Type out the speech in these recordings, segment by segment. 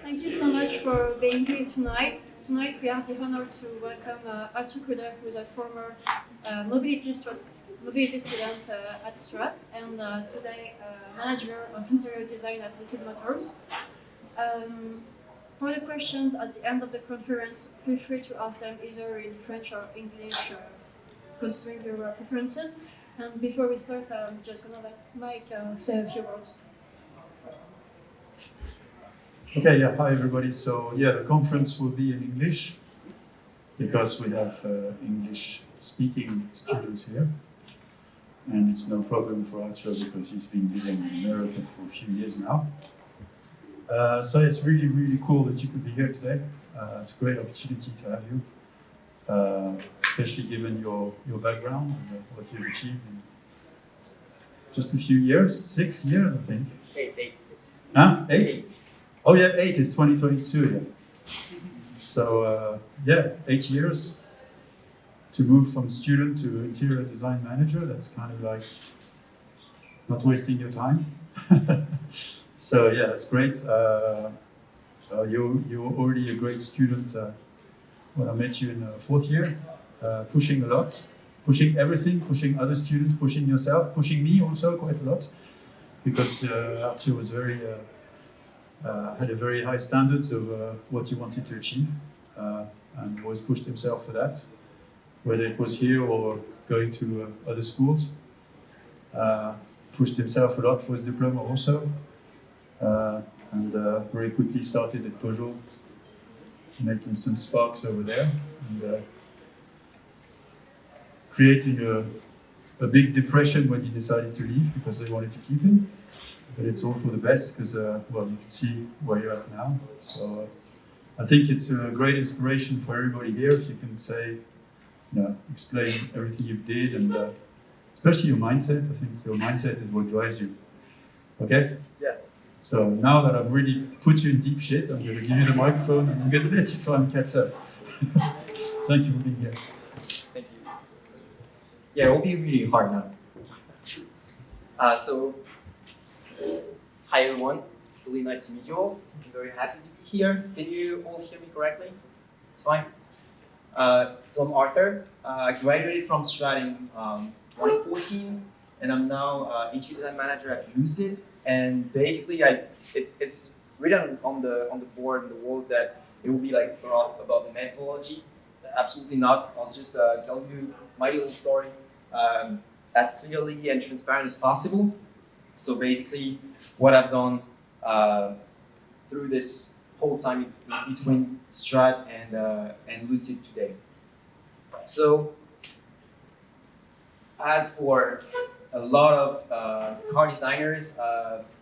Thank you so much for being here tonight. Tonight we have the honor to welcome Coudert, who is a former mobility student at Strate and today manager of interior design at Lucid Motors. For the questions at the end of the conference, feel free to ask them either in French or English, considering your preferences. And before we start, I'm just going to let Mike say a few words. Okay, yeah, hi everybody. So yeah, the conference will be in English because we have English-speaking students here. And it's no problem for Arthur because he's been living in America for a few years now. So it's really, really cool that you could be here today. It's a great opportunity to have you, especially given your background and what you've achieved in just a few years, 6 years, I think. Eight. Huh? Eight? Oh yeah, 8 is 2022, yeah. So yeah, 8 years to move from student to interior design manager. That's kind of like not wasting your time. So yeah, that's great. You're already a great student when I met you in the 4th year, pushing a lot, pushing everything, pushing other students, pushing yourself, pushing me also quite a lot, because Arthur was had a very high standards of what he wanted to achieve, and always pushed himself for that, whether it was here or going to other schools. Pushed himself a lot for his diploma also, and very quickly started at Peugeot, making some sparks over there, and creating a big depression when he decided to leave because they wanted to keep him. But it's all for the best because, well, you can see where you're at now. So I think it's a great inspiration for everybody here if you can say, explain everything you've did and especially your mindset. I think your mindset is what drives you. Okay? Yes. So now that I've really put you in deep shit, I'm going to give you the microphone and I'm going to let you try and catch up. Thank you for being here. Thank you. Yeah, it will be really hard now. Hi everyone. Really nice to meet you all. I'm very happy to be here. Can you all hear me correctly? It's fine. So I'm Arthur. I graduated from Strate in 2014, and I'm now interior design manager at Lucid. And basically, it's written on the board and the walls that it will be like about the methodology. Absolutely not. I'll just tell you my little story as clearly and transparent as possible. So basically, what I've done through this whole time between Strate and Lucid today. So, as for a lot of car designers,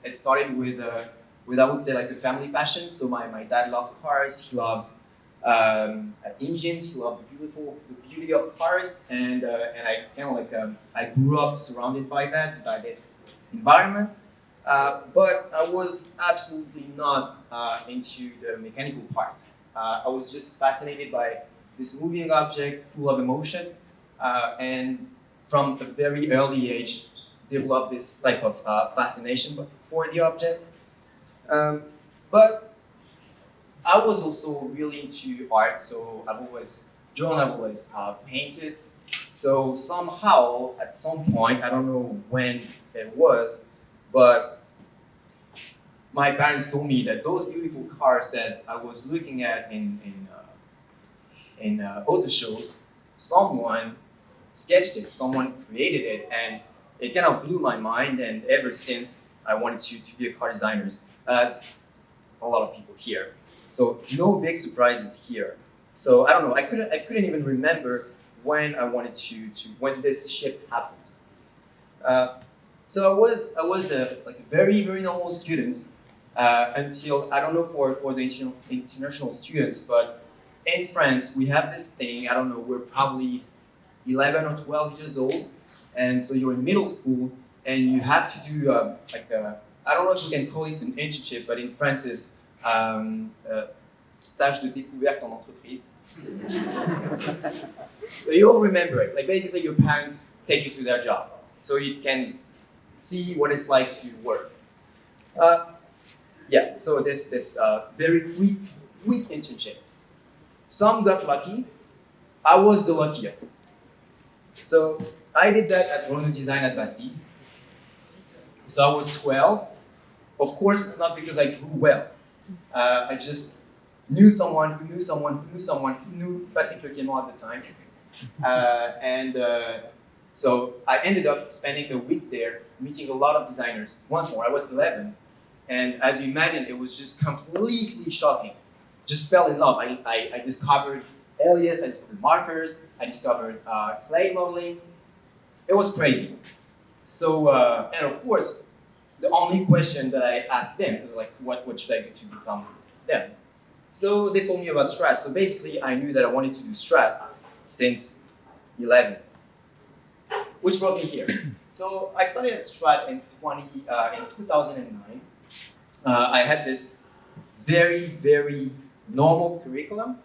it started with I would say like a family passion. So my dad loves cars. He loves engines. He loves the beauty of cars, and I kind of like I grew up surrounded by this environment. But I was absolutely not into the mechanical part. I was just fascinated by this moving object full of emotion, and from a very early age, developed this type of fascination for the object. But I was also really into art, so I've always drawn, I've always painted. So somehow, at some point, I don't know when it was, but my parents told me that those beautiful cars that I was looking at in auto shows, someone sketched it, someone created it, and it kind of blew my mind. And ever since, I wanted to be a car designer, as a lot of people here. So no big surprises here. So I don't know. I couldn't even remember when I wanted when this shift happened. So I was a very, very normal student until, I don't know for the international students, but in France we have this thing. I don't know. We're probably 11 or 12 years old, and so you're in middle school, and you have to do I don't know if you can call it an internship, but in France it's stage de découverte en entreprise. So you all remember it. Like basically your parents take you to their job, so you can see what it's like to work. yeah, so this very quick internship. Some got lucky. I was the luckiest. So I did that at Renault Design at Bastille. So I was 12. Of course, it's not because I drew well. I just knew someone who knew someone who knew someone who knew Patrick Lequemont at the time. So I ended up spending a week there, meeting a lot of designers. Once more, I was 11. And as you imagine, it was just completely shocking. Just fell in love. I discovered alias, I discovered markers, I discovered clay modeling. It was crazy. So, and of course, the only question that I asked them was like, what should I do to become them? So they told me about Strate. So basically, I knew that I wanted to do Strate since 11, which brought me here. So I studied at Strate in 2009. I had this very normal curriculum,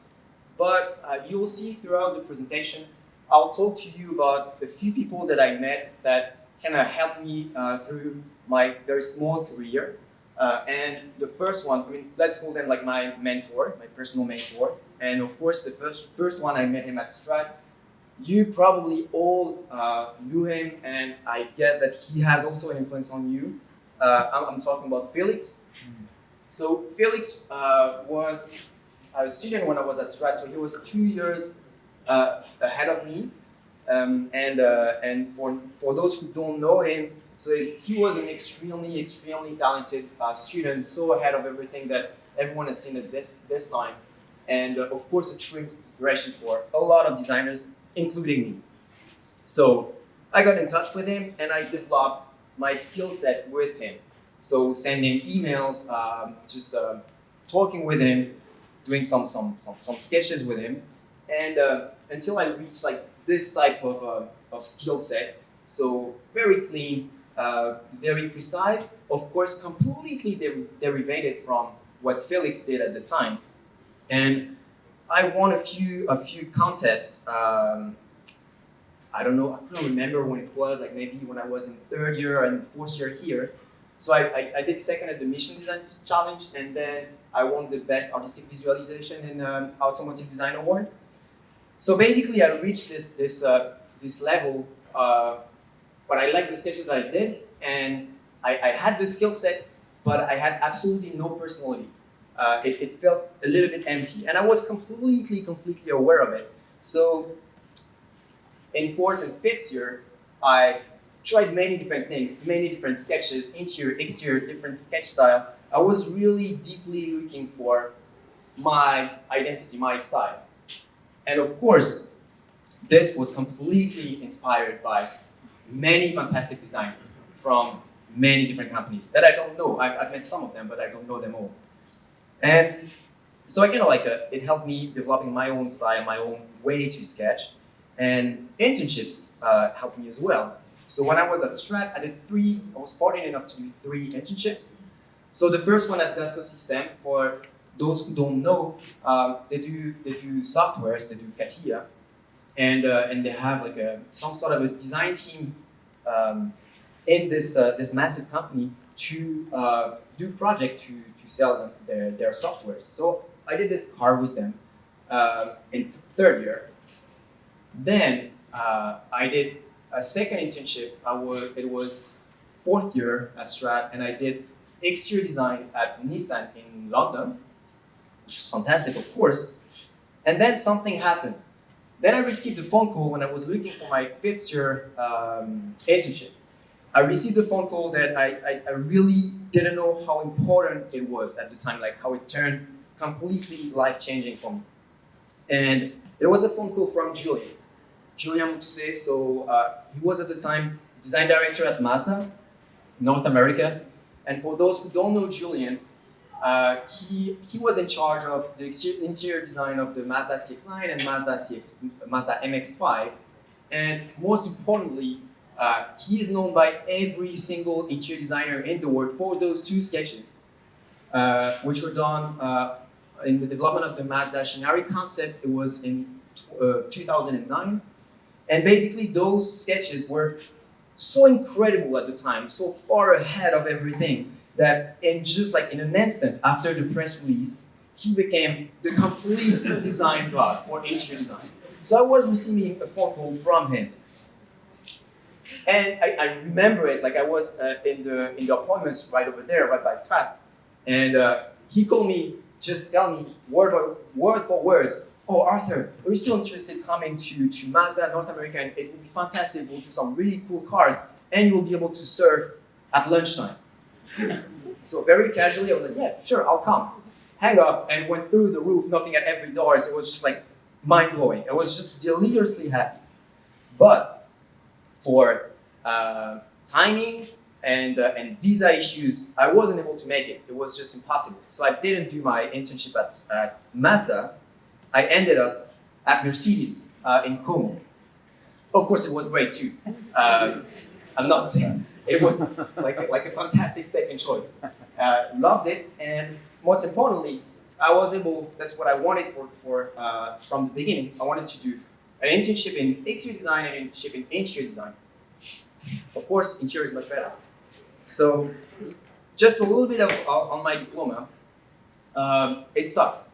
but you'll see throughout the presentation, I'll talk to you about a few people that I met that kind of helped me through my very small career. And the first one, I mean, let's call them like my mentor, my personal mentor. And of course, the first one, I met him at Strate. You probably all knew him, and I guess that he has also an influence on you. I'm talking about Felix. So Felix was a student when I was at Strate, so he was 2 years ahead of me. And for those who don't know him, so he was an extremely talented student, so ahead of everything that everyone has seen at this time. And of course, a true inspiration for a lot of designers, including me. So I got in touch with him and I developed my skill set with him. So sending emails, just talking with him, doing some sketches with him, and until I reached like this type of skill set. So very clean, very precise, of course, completely derivated from what Felix did at the time. And I won a few contests. I don't know, I couldn't remember when it was, like maybe when I was in third year and fourth year here. So I did second at the Mission Design Challenge, and then I won the Best Artistic Visualization in Automotive Design Award. So basically, I reached this level, but I liked the sketches that I did, and I had the skill set, but I had absolutely no personality. It felt a little bit empty, and I was completely aware of it. So in fourth and fifth year, I tried many different things, many different sketches, interior, exterior, different sketch style. I was really deeply looking for my identity, my style. And of course, this was completely inspired by many fantastic designers from many different companies that I don't know. I've met some of them, but I don't know them all. And so I kind of like, it helped me developing my own style, my own way to sketch. And internships helped me as well. So when I was at Strate, I was fortunate enough to do 3 internships. So the first one at Dassault System, for those who don't know, they do softwares, they do CATIA, and they have like some sort of a design team in this massive company to do project to sell them their software. So I did this car with them in third year. Then I did a second internship. It was fourth year at Strate, and I did exterior design at Nissan in London, which was fantastic, of course. And then something happened. Then I received a phone call when I was looking for my fifth year internship. I received a phone call that I really didn't know how important it was at the time, like how it turned completely life-changing for me. And it was a phone call from Julien Montousse. So he was at the time design director at Mazda, North America. And for those who don't know Julien, he was in charge of the interior design of the Mazda CX-9 and Mazda MX-5. And most importantly, he is known by every single interior designer in the world for those 2 sketches, which were done in the development of the Mazda Shinari concept. It was in 2009. And basically those sketches were so incredible at the time, so far ahead of everything. that in just like in an instant after the press release, he became the complete design god for interior design. So I was receiving a phone call from him. And I remember it, like I was in the appointments right over there, right by Strate. And he called me, just tell me word for word, oh Arthur, are you still interested in coming to Mazda North America? And it will be fantastic, we'll do some really cool cars, and you will be able to surf at lunchtime. So very casually, I was like, yeah, sure, I'll come. Hang up and went through the roof, knocking at every door. So it was just like mind-blowing. I was just deliriously happy. But for timing and visa issues, I wasn't able to make it. It was just impossible. So I didn't do my internship at Mazda. I ended up at Mercedes in Como. Of course, it was great too. I'm not saying it was like a fantastic second choice. Loved it, and most importantly, I was able. That's what I wanted for from the beginning. I wanted to do an internship in exterior design and an internship in interior design. Of course, interior is much better. So, just a little bit of on my diploma. It sucked.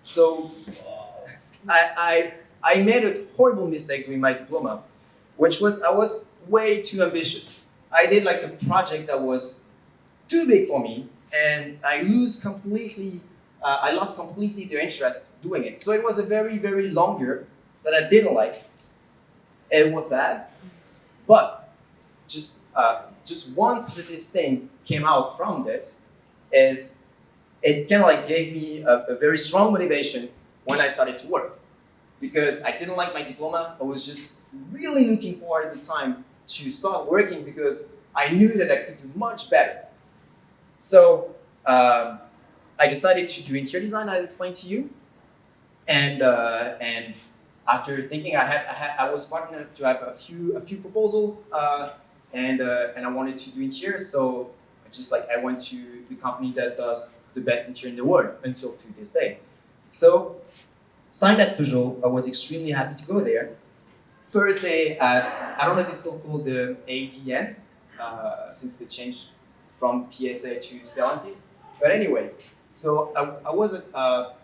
So, I made a horrible mistake doing my diploma, which was I was way too ambitious. I did like a project that was too big for me, and I lost completely the interest doing it. So it was a very, very long year that I didn't like. It was bad, but just one positive thing came out from this is it kind of like gave me a very strong motivation when I started to work, because I didn't like my diploma. I was just really looking forward at the time to start working because I knew that I could do much better. So I decided to do interior design, I explained to you, and after thinking, I was fortunate enough to have a few proposals, and I wanted to do interior, so I went to the company that does the best interior in the world until to this day. So signed at Peugeot, I was extremely happy to go there. First day at, I don't know if it's still called the ADN, since they changed from PSA to Stellantis. But anyway, so I was at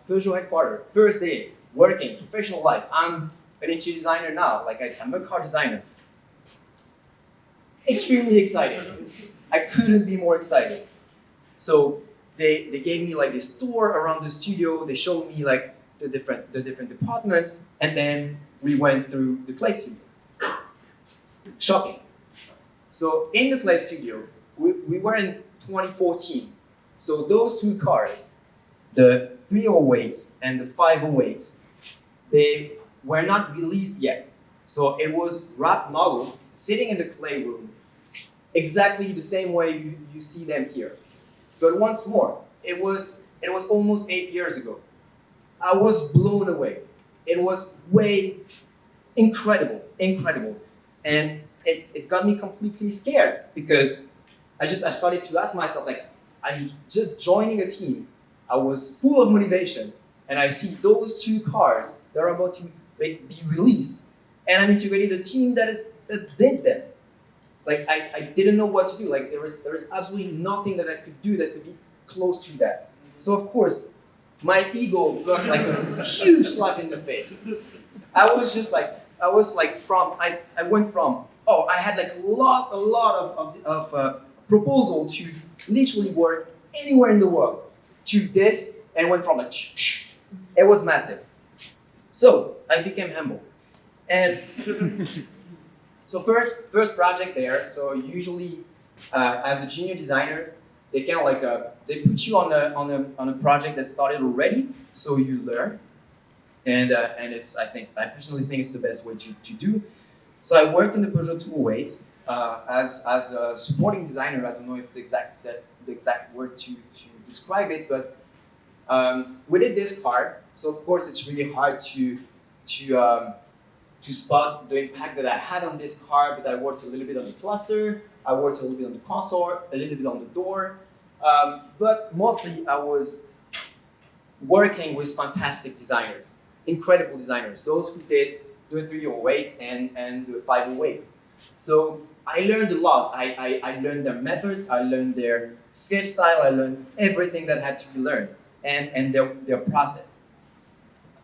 Peugeot headquarters. First day, working, professional life. I'm an interior designer now, like I'm a car designer. Extremely excited. I couldn't be more excited. So they gave me like this tour around the studio. They showed me like the different departments, and then we went through the clay studio. Shocking. So in the clay studio, we were in 2014. So those two cars, the 308 and the 508, they were not released yet. So it was wrapped model sitting in the clay room, exactly the same way you see them here. But once more, it was almost 8 years ago. I was blown away. It was way incredible. And it got me completely scared because I started to ask myself, like, I'm just joining a team. I was full of motivation, and I see those two cars that are about to be released, and I'm integrating a team that did them. Like I didn't know what to do. Like there was absolutely nothing that I could do that could be close to that. So of course, my ego got like a huge slap in the face. I went from I had like a lot of proposal to literally work anywhere in the world to this, and went from it was massive. So I became humble, and so first project there. So usually as a junior designer, they kind of like they put you on a project that started already, so you learn, and I personally think it's the best way to do. So I worked in the Peugeot 208 as a supporting designer. I don't know if the exact word to describe it, but we did this car. So of course it's really hard to spot the impact that I had on this car. But I worked a little bit on the cluster. I worked a little bit on the console, a little bit on the door. But mostly I was working with fantastic designers, incredible designers. Those who did the 308 and the 508. So I learned a lot. I learned their methods, I learned their sketch style, I learned everything that had to be learned, and their process.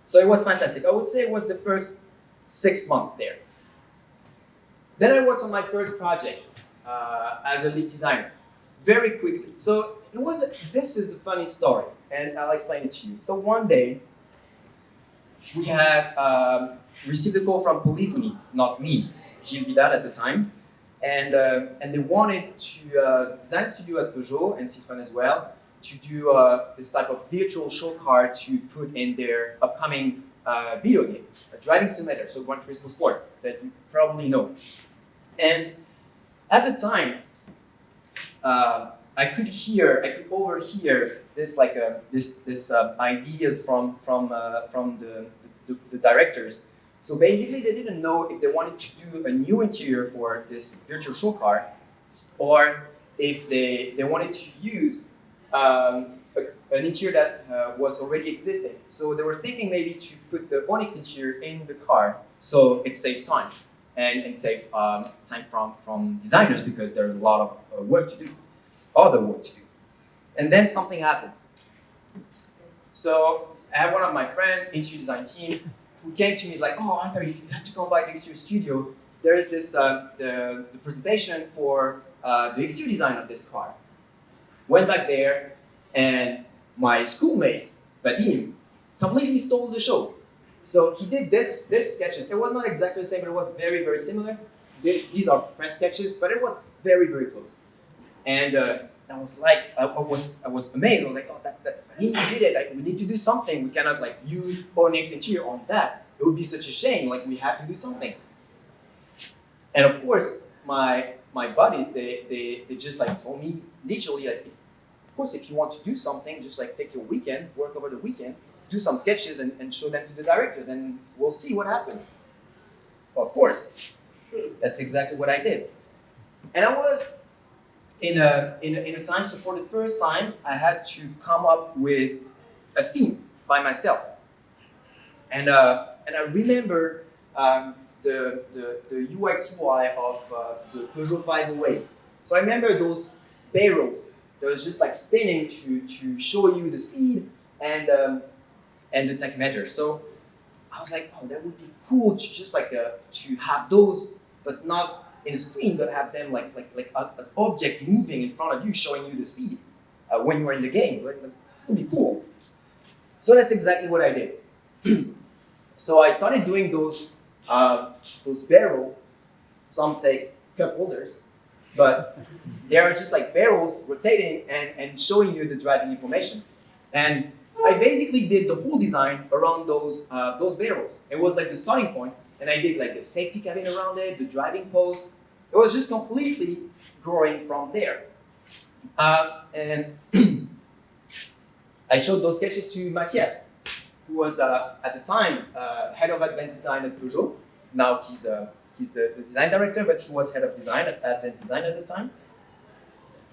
So it was fantastic. I would say it was the first 6 months there. Then I worked on my first project as a lead designer, very quickly. So this is a funny story, and I'll explain it to you. So one day, we had received a call from Polyphony, not me, Gilles Vidal at the time, and they wanted to design a studio at Peugeot and Citroën as well to do this type of virtual show car to put in their upcoming video game, a driving simulator, so Gran Turismo Sport, that you probably know. And at the time, I could overhear this ideas from the directors. So basically, they didn't know if they wanted to do a new interior for this virtual show car, or if they wanted to use an interior that was already existing. So they were thinking maybe to put the Onyx interior in the car, so it saves time and save time from designers, because there's a lot of work to do, other work to do. And then something happened. So I had one of my friends, interior design team, who came to me, he's like, "Oh, Arthur, you have to come by the exterior studio. There is this the presentation for the exterior design of this car." Went back there, and my schoolmate, Vadim, completely stole the show. So he did this sketches. It was not exactly the same, but it was very, very similar. These are press sketches, but it was very, very close. And I was like, I was amazed. I was like, "Oh, that's he did it. Like, we need to do something. We cannot like use Onyx interior on that. It would be such a shame. Like, we have to do something." And of course, my buddies, they just like told me literally, like, of course, if you want to do something, just like take your weekend, work over the weekend, do some sketches and show them to the directors, and we'll see what happens. Well, of course, that's exactly what I did. And I was in a time, so for the first time, I had to come up with a theme by myself. And I remember the UX UI of the Peugeot 508. So I remember those barrels that was just like spinning to show you the speed and the tachymeter. So I was like, "Oh, that would be cool to just like to have those, but not in a screen, but have them like as object moving in front of you, showing you the speed when you are in the game. Like, that would be cool." So that's exactly what I did. So I started doing those barrel, some say cup holders, but they are just like barrels rotating and showing you the driving information. And I basically did the whole design around those barrels. It was like the starting point, and I did like the safety cabin around it, the driving post. It was just completely growing from there. And I showed those sketches to Matthias, who was at the time head of advanced design at Peugeot. Now he's the design director, but he was head of design at advanced design at the time.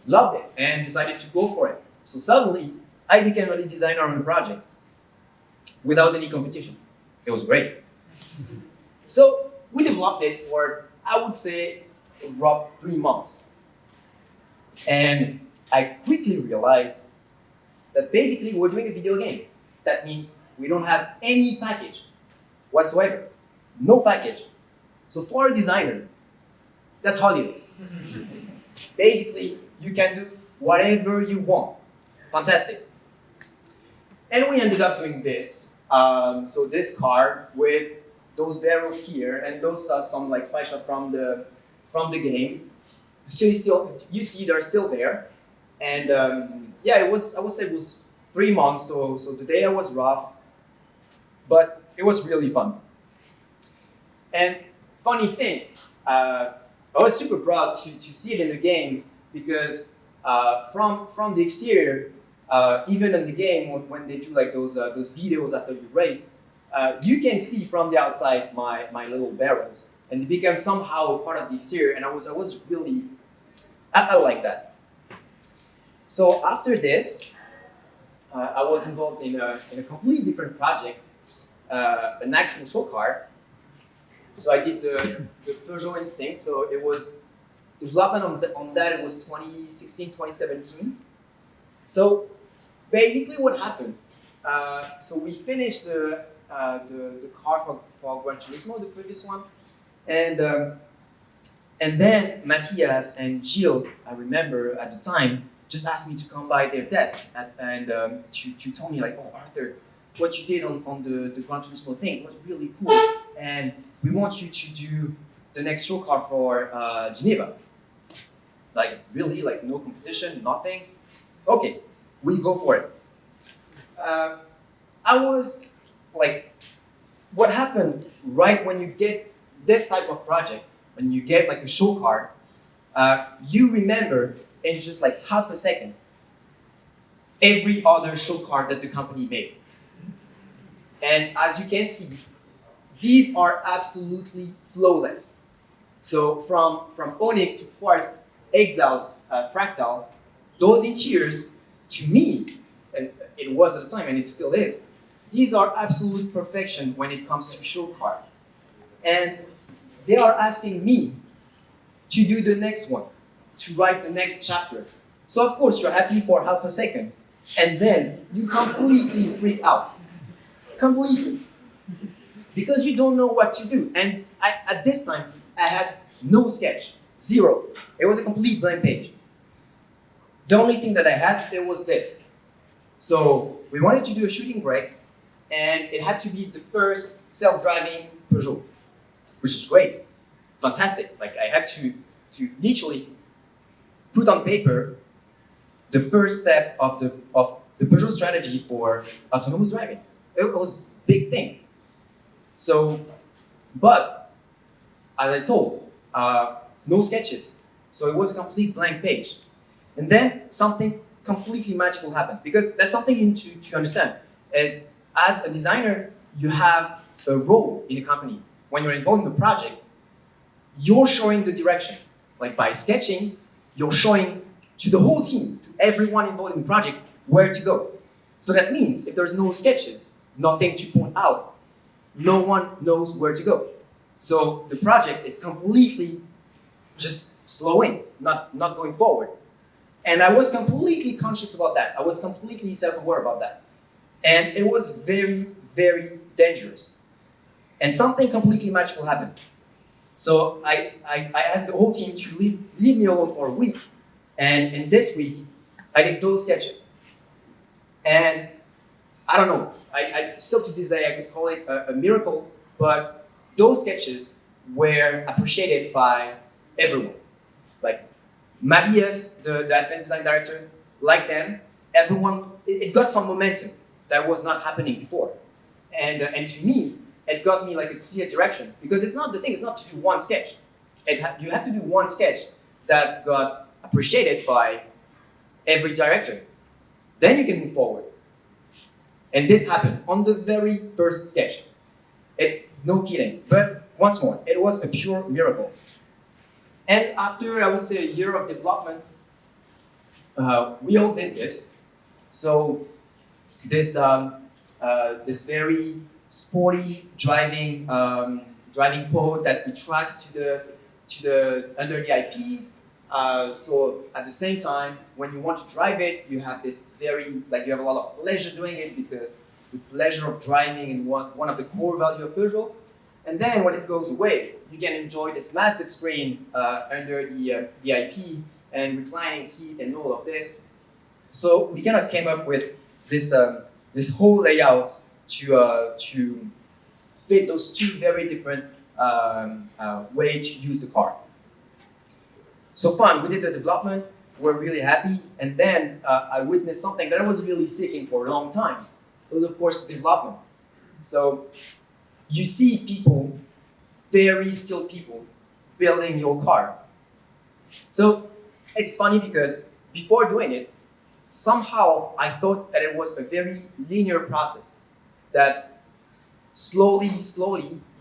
Loved it and decided to go for it. So suddenly, I became a lead designer on the project without any competition. It was great. So we developed it for, I would say, a rough 3 months. And I quickly realized that basically we're doing a video game. That means we don't have any package whatsoever. No package. So for a designer, that's holidays. Basically, you can do whatever you want. Fantastic. And we ended up doing this. So this car with those barrels here, and those are some like spy shot from the game. So you see they're still there. And yeah, I would say it was 3 months. So the data was rough, but it was really fun. And funny thing, I was super proud to see it in the game, because from the exterior, even in the game when they do like those videos after you race, you can see from the outside my little barrels, and they become somehow part of the exterior. And I was really I like that. So after this, I was involved in a completely different project, an actual show car. So I did the Peugeot Instinct. So it was development on that. It was 2016, 2017. So basically, what happened? So we finished the car for Gran Turismo, the previous one, and then Matthias and Gilles, I remember at the time, just asked me to come by their desk and to tell me like, oh Arthur, what you did on the Gran Turismo thing was really cool, and we want you to do the next show car for Geneva. Like really, like no competition, nothing. Okay, we go for it. I was like, what happened right when you get this type of project, when you get like a show car, you remember in just like half a second every other show car that the company made. And as you can see, these are absolutely flawless. So from Onyx to Quartz, Exalt, Fractal, those interiors, to me, and it was at the time and it still is, these are absolute perfection when it comes to show car. And they are asking me to do the next one, to write the next chapter. So of course you're happy for half a second, and then you completely freak out. Completely. Because you don't know what to do. And at this time, I had no sketch, zero. It was a complete blank page. The only thing that I had, it was this. So we wanted to do a shooting break, and it had to be the first self-driving Peugeot, which is great, fantastic. Like I had to literally put on paper the first step of the Peugeot strategy for autonomous driving. It was a big thing. So, but as I told, no sketches. So it was a complete blank page. And then something completely magical happened, because that's something you need to understand. Is as a designer, you have a role in a company. When you're involved in the project, you're showing the direction. Like by sketching, you're showing to the whole team, to everyone involved in the project, where to go. So that means if there's no sketches, nothing to point out, no one knows where to go. So the project is completely just slowing, not going forward. And I was completely conscious about that. I was completely self-aware about that. And it was very, very dangerous. And something completely magical happened. So I asked the whole team to leave me alone for a week. And in this week, I did those sketches. And I don't know, I still to this day, I could call it a miracle, but those sketches were appreciated by everyone. Like Matthias, the advanced design director, like them, everyone, it got some momentum that was not happening before. And to me, it got me like a clear direction, because it's not the thing, it's not to do one sketch. You have to do one sketch that got appreciated by every director. Then you can move forward. And this happened on the very first sketch. No kidding, but once more, it was a pure miracle. And after, I would say, a year of development, we all did this. So this very sporty driving pod that retracts to the under the IP. So at the same time, when you want to drive it, you have this you have a lot of pleasure doing it, because the pleasure of driving is one of the core values of Peugeot. And then when it goes away, you can enjoy this massive screen under the IP and reclining seat and all of this. So we kind of came up with this whole layout to fit those two very different ways to use the car. So fun, we did the development, we're really happy, and then I witnessed something that I was really seeking for a long time. It was, of course, the development. So you see people, very skilled people, building your car. So it's funny because before doing it, somehow I thought that it was a very linear process, that slowly,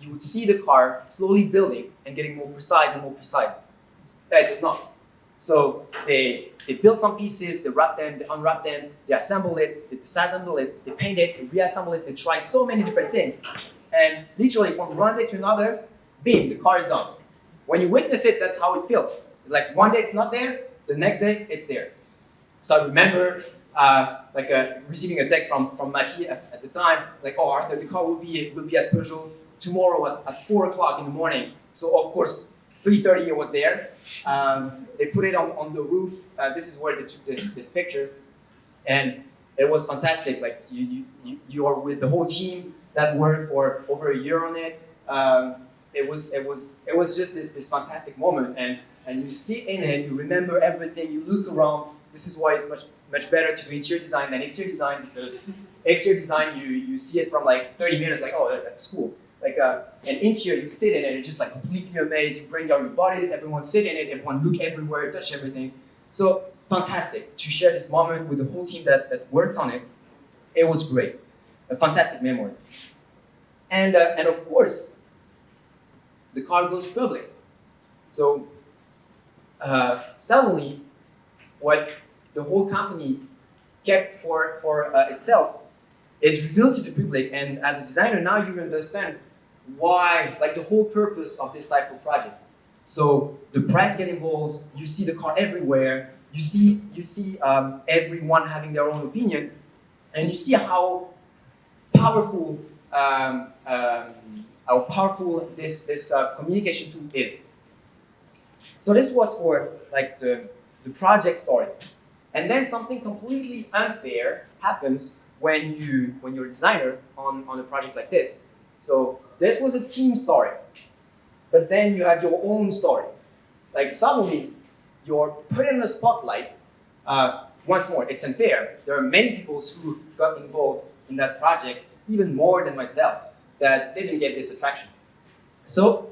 you would see the car slowly building and getting more precise and more precise. It's not. So they build some pieces, they wrap them, they unwrap them, they assemble it, they disassemble it, they paint it, they reassemble it, they try so many different things. And literally from one day to another, Bam, the car is done. When you witness it, that's how it feels. It's like one day it's not there, the next day it's there. So I remember receiving a text from Matthias at the time, like, oh Arthur, the car will be at Peugeot tomorrow at 4 o'clock in the morning. So of course, 3:30 it was there. They put it on the roof. This is where they took this picture, and it was fantastic. Like you are with the whole team that worked for over a year on it. It was just this fantastic moment, and you sit in it, you remember everything, you look around. This is why it's much better to do interior design than exterior design, because exterior design you see it from like 30 minutes, like, oh, that's cool. Like an interior, you sit in it, it's just like completely amazed. You bring down your bodies, everyone sit in it, everyone look everywhere, touch everything. So fantastic to share this moment with the whole team that worked on it. It was great, a fantastic memory. And of course, the car goes public. So suddenly, what the whole company kept for itself is revealed to the public. And as a designer, now you understand why, like the whole purpose of this type of project. So the press get involved. You see the car everywhere. You see everyone having their own opinion, and you see how powerful this communication tool is. So this was for like the project story, and then something completely unfair happens when you're a designer on a project like this. So this was a team story, but then you have your own story. Like suddenly you're put in the spotlight. Once more, it's unfair. There are many people who got involved in that project, even more than myself, that didn't get this attraction. So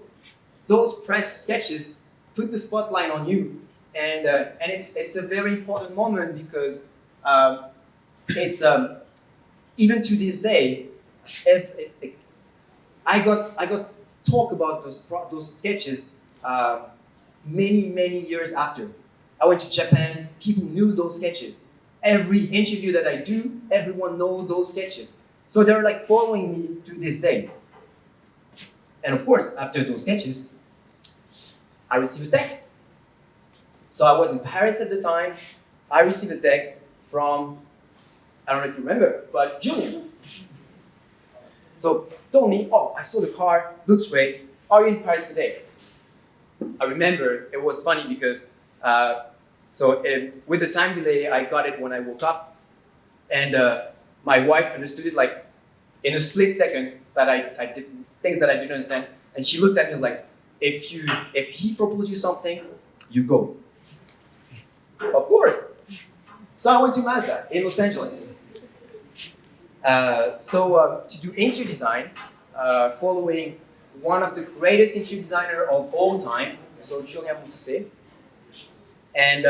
those press sketches put the spotlight on you, and it's a very important moment, because it's even to this day, I got talk about those sketches many years after. I went to Japan, people knew those sketches. Every interview that I do, everyone knows those sketches. So they're like following me to this day. And of course, after those sketches, I received a text. So I was in Paris at the time. I received a text from, I don't know if you remember, but Julian. So told me, oh, I saw the car, looks great. Are you in Paris today? I remember it was funny because with the time delay, I got it when I woke up, and my wife understood it like in a split second that I did things that I didn't understand, and she looked at me and was like, if he proposed you something, you go. Of course. So I went to Mazda in Los Angeles. To do interior design, following one of the greatest interior designer of all time, so Julien Montoussé. And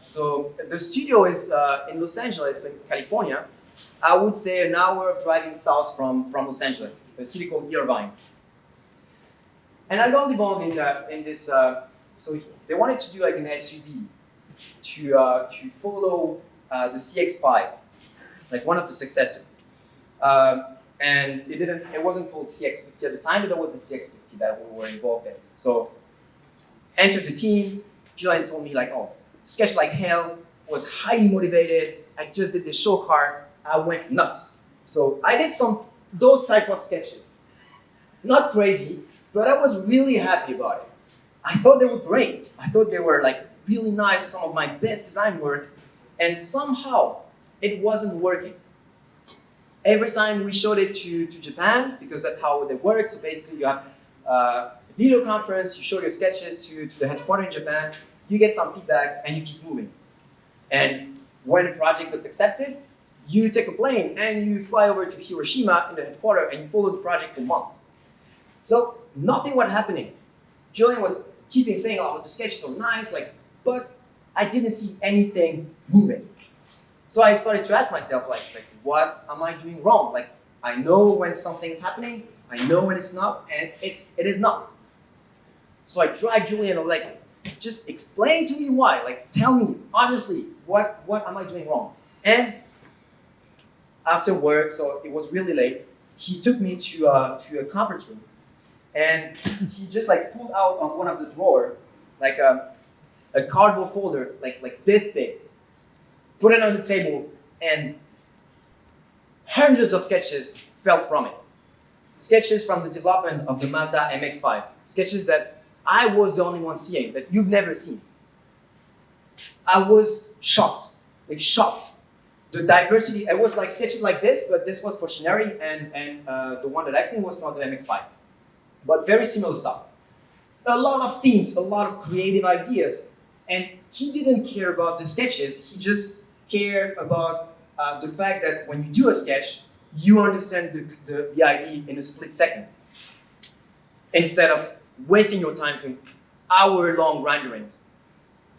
so the studio is in Los Angeles, in California. I would say an hour of driving south from Los Angeles, a city called Irvine. And I got involved in this. So they wanted to do like an SUV to follow the CX-5, like one of the successors. And it wasn't called CX-50 at the time, but it was the CX-50 that we were involved in. So entered the team. Julian told me like, oh, sketch like hell, was highly motivated. I just did the show car. I went nuts. So I did those type of sketches. Not crazy, but I was really happy about it. I thought they were great. I thought they were like really nice, some of my best design work, and somehow it wasn't working. Every time we showed it to Japan, because that's how they work, so basically you have a video conference, you show your sketches to the headquarters in Japan, you get some feedback, and you keep moving. And when the project gets accepted, you take a plane and you fly over to Hiroshima in the headquarters and you follow the project for months. So nothing was happening. Julian was keeping saying, oh, the sketches are nice, but I didn't see anything moving. So I started to ask myself, like, what am I doing wrong? Like, I know when something is happening, I know when it's not, and it is not. So I tried Julian, I was like, just explain to me why. Like, tell me honestly, what am I doing wrong? And after work, so it was really late, he took me to a conference room, and he just like pulled out of one of the drawer like a cardboard folder like this big, put it on the table, and hundreds of sketches fell from it. Sketches from the development of the Mazda MX-5, sketches that I was the only one seeing, that you've never seen. I was shocked, like shocked. The diversity, it was like sketches like this, but this was for Shinari, and the one that I've seen was for the MX-5. But very similar stuff. A lot of themes, a lot of creative ideas, and he didn't care about the sketches, he just cared about the fact that when you do a sketch, you understand the idea in a split second, instead of wasting your time doing hour-long renderings.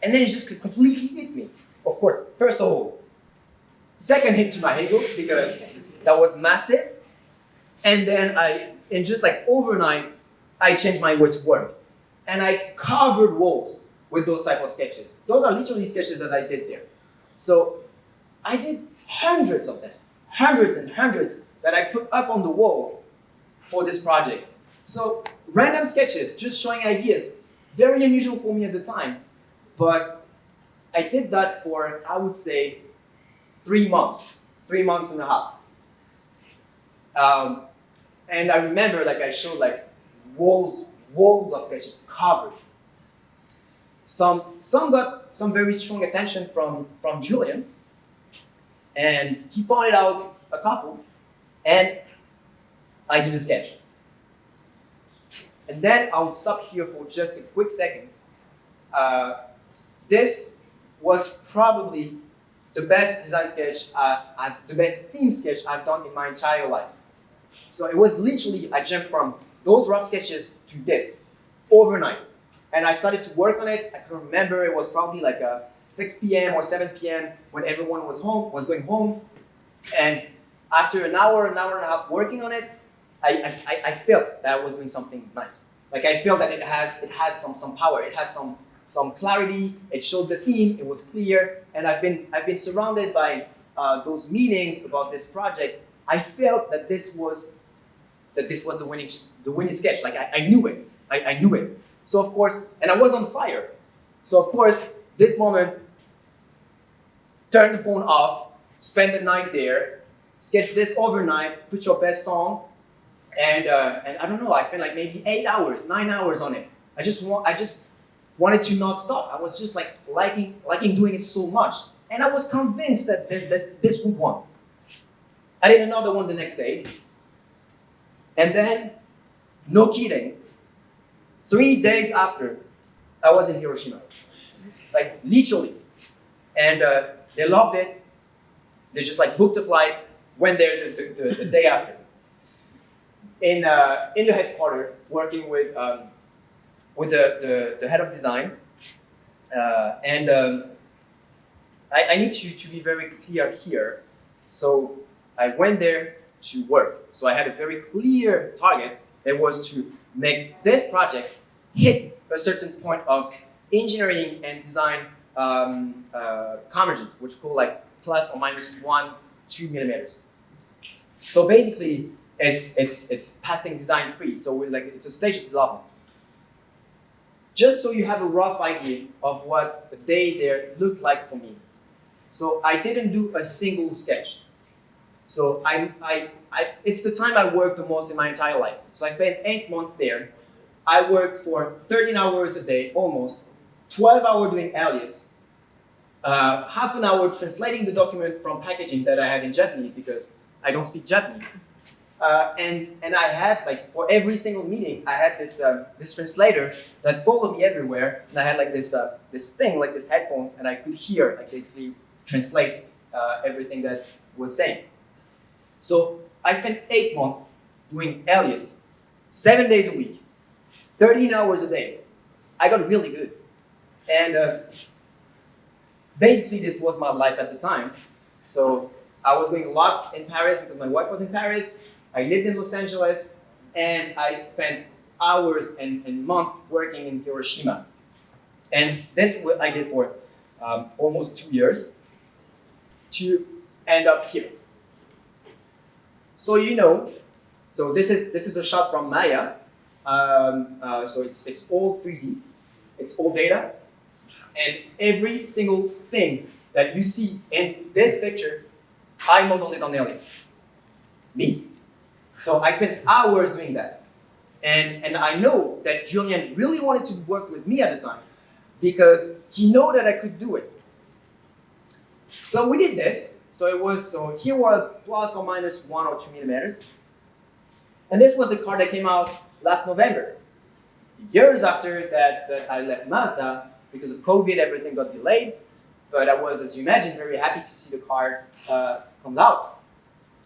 And then it just completely hit me. Of course, first of all, second hit to my ego, because that was massive. And then in just like overnight, I changed my way to work. And I covered walls with those type of sketches. Those are literally sketches that I did there. So I did hundreds of them, hundreds and hundreds that I put up on the wall for this project. So random sketches, just showing ideas, very unusual for me at the time. But I did that for, I would say, 3 months and a half. And I remember, like, I showed like walls of sketches covered. Some got some very strong attention from Julian, and he pointed out a couple, and I did a sketch. And then I would stop here for just a quick second. This was probably the best design sketch, the best theme sketch I've done in my entire life. So it was literally, I jumped from those rough sketches to this overnight. And I started to work on it. I can remember it was probably like 6 p.m. or 7 p.m. when everyone was going home. And after an hour and a half working on it, I felt that I was doing something nice. Like I felt that it has some power, it has some clarity, it showed the theme, it was clear, and I've been surrounded by those meetings about this project. I felt that this was the winning sketch. Like I knew it. I knew it. So of course, and I was on fire. So of course, this moment, turn the phone off, spend the night there, sketch this overnight, put your best song, and I don't know, I spent like maybe 8 hours, 9 hours on it. I just wanted to not stop. I was just like liking doing it so much. And I was convinced that this would win. I did another one the next day. And then, no kidding, 3 days after, I was in Hiroshima. Like literally. And they loved it. They just like booked a flight, went there the day after. In the headquarters, working with the head of design, and I need to be very clear here. So I went there to work. So I had a very clear target. It was to make this project hit a certain point of engineering and design convergence, which call like plus or minus 1-2 millimeters. So basically, it's passing design free. So it's a stage of development. Just so you have a rough idea of what a day there looked like for me. So I didn't do a single sketch. So it's the time I worked the most in my entire life. So I spent 8 months there. I worked for 13 hours a day, almost, 12 hours doing alias, half an hour translating the document from packaging that I had in Japanese because I don't speak Japanese. And I had, like, for every single meeting, I had this translator that followed me everywhere, and I had like this thing, like this headphones, and I could hear, like, basically translate everything that was saying. So I spent 8 months doing alias, 7 days a week, 13 hours a day. I got really good. And basically this was my life at the time. So I was going a lot in Paris because my wife was in Paris. I lived in Los Angeles, and I spent hours and months working in Hiroshima. And this is what I did for almost 2 years to end up here. So so this is a shot from Maya. So it's all 3D, it's all data, and every single thing that you see in this picture, I modeled it on aliens. Me. So I spent hours doing that. And I know that Julian really wanted to work with me at the time because he knew that I could do it. So we did this. So here were plus or minus 1 or 2 millimeters. And this was the car that came out last November. Years after that I left Mazda, because of COVID, everything got delayed. But I was, as you imagine, very happy to see the car comes out.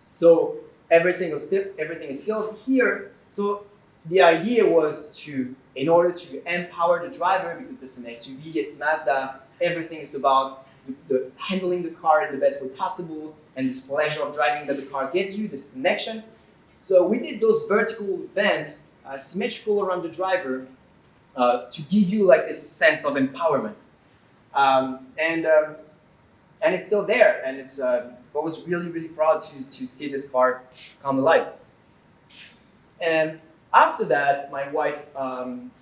So everything is still here. So the idea was to, in order to empower the driver, because it's an SUV, it's Mazda, everything is about the handling the car in the best way possible, and this pleasure of driving that the car gives you, this connection. So we did those vertical bands, symmetrical around the driver, to give you like this sense of empowerment. And it's still there, and it's I was really, really proud to see this car come alive. And after that, my wife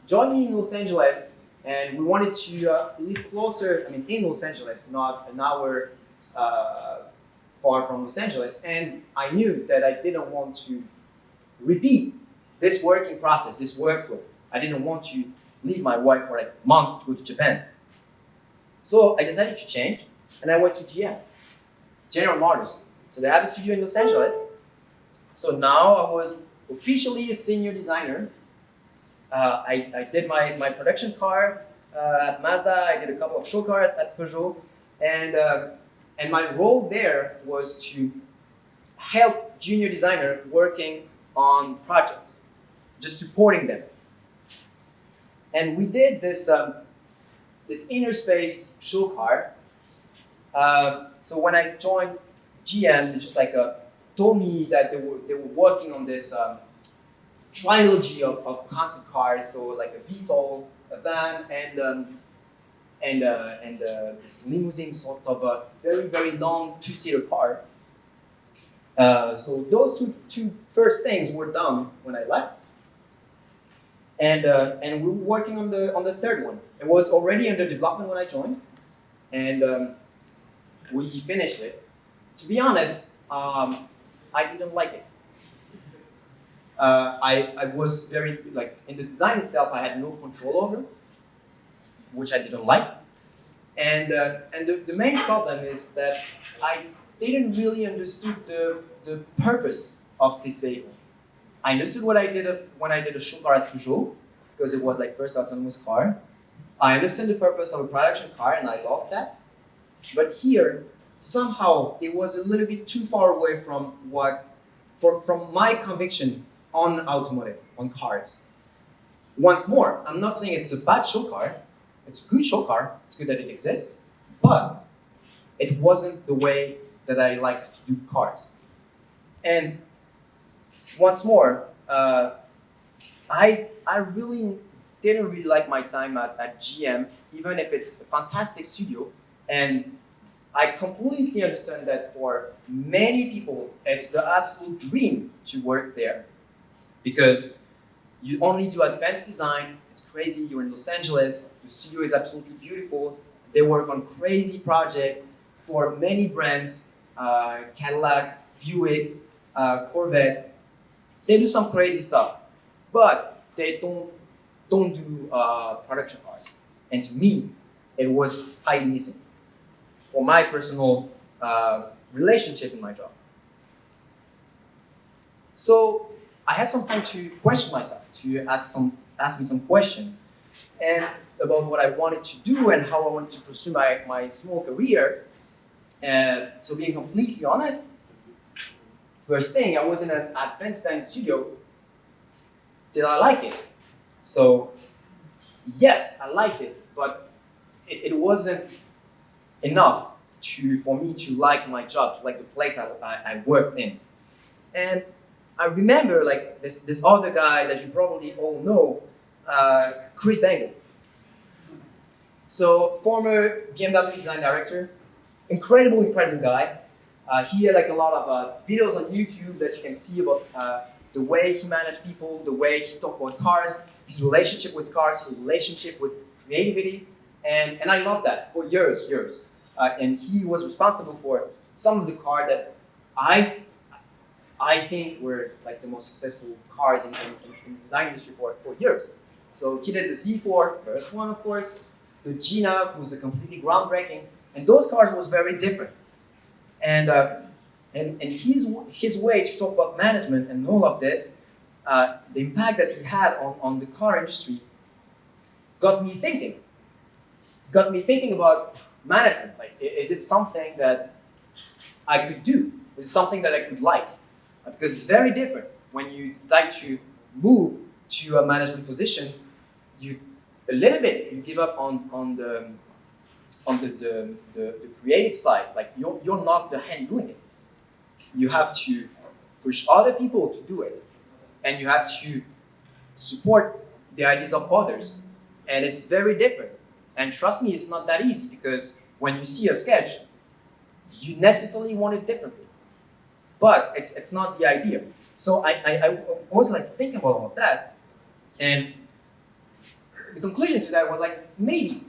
joined me in Los Angeles, and we wanted to live closer, in Los Angeles, not an hour far from Los Angeles. And I knew that I didn't want to repeat this working process, this workflow. I didn't want to leave my wife for like a month to go to Japan. So I decided to change, and I went to GM, General Motors. So they have a studio in Los Angeles. So now I was officially a senior designer. I did my production car at Mazda. I did a couple of show cars at Peugeot, and my role there was to help junior designer working on projects, just supporting them. And we did this inner space show car. So when I joined GM, they just told me that they were working on this trilogy of concept cars. So like a VTOL, a van, and this limousine, sort of a very, very long two-seater car. So those two first things were done when I left. And we were working on the third one. It was already under development when I joined, and we finished it. To be honest, I didn't like it. I was very, in the design itself, I had no control over, which I didn't like. And the main problem is that I didn't really understood the purpose of this vehicle. I understood what I did when I did a show car at Peugeot, because it was first autonomous car. I understood the purpose of a production car, and I loved that. But here, somehow, it was a little bit too far away from my conviction on automotive, on cars. Once more, I'm not saying it's a bad show car. It's a good show car. It's good that it exists. But it wasn't the way that I liked to do cars. And once more, I really didn't really like my time at GM, even if it's a fantastic studio. And I completely understand that for many people, it's the absolute dream to work there, because you only do advanced design. It's crazy. You're in Los Angeles. The studio is absolutely beautiful. They work on crazy projects for many brands, Cadillac, Buick, Corvette. They do some crazy stuff, but they don't do production cars. And to me, it was highly missing for my personal relationship in my job. So I had some time to question myself, to ask me some questions, and about what I wanted to do and how I wanted to pursue my small career. So being completely honest, first thing, I was in an advanced design studio. Did I like it? So yes, I liked it, but it wasn't enough for me to like my job, to like the place I worked in. And I remember this other guy that you probably all know, Chris Dangle. So former BMW design director, incredible guy. He had a lot of videos on YouTube that you can see about the way he managed people, the way he talked about cars, his relationship with cars, his relationship with creativity, and I loved that for years. And he was responsible for some of the cars that I think were like the most successful cars in the design industry for years. So he did the Z4, first one of course, the Gina was the completely groundbreaking, and those cars was very different. And his way to talk about management and all of this, the impact that he had on the car industry, got me thinking about management. Like, is it something that I could do? Is it something that I could like? Because it's very different when you decide to move to a management position. You give up on the creative side. Like you're not the hand doing it. You have to push other people to do it, and you have to support the ideas of others. And it's very different. And trust me, it's not that easy, because when you see a sketch, you necessarily want it differently. But it's not the idea. So I was like thinking about all of that, and the conclusion to that was like, maybe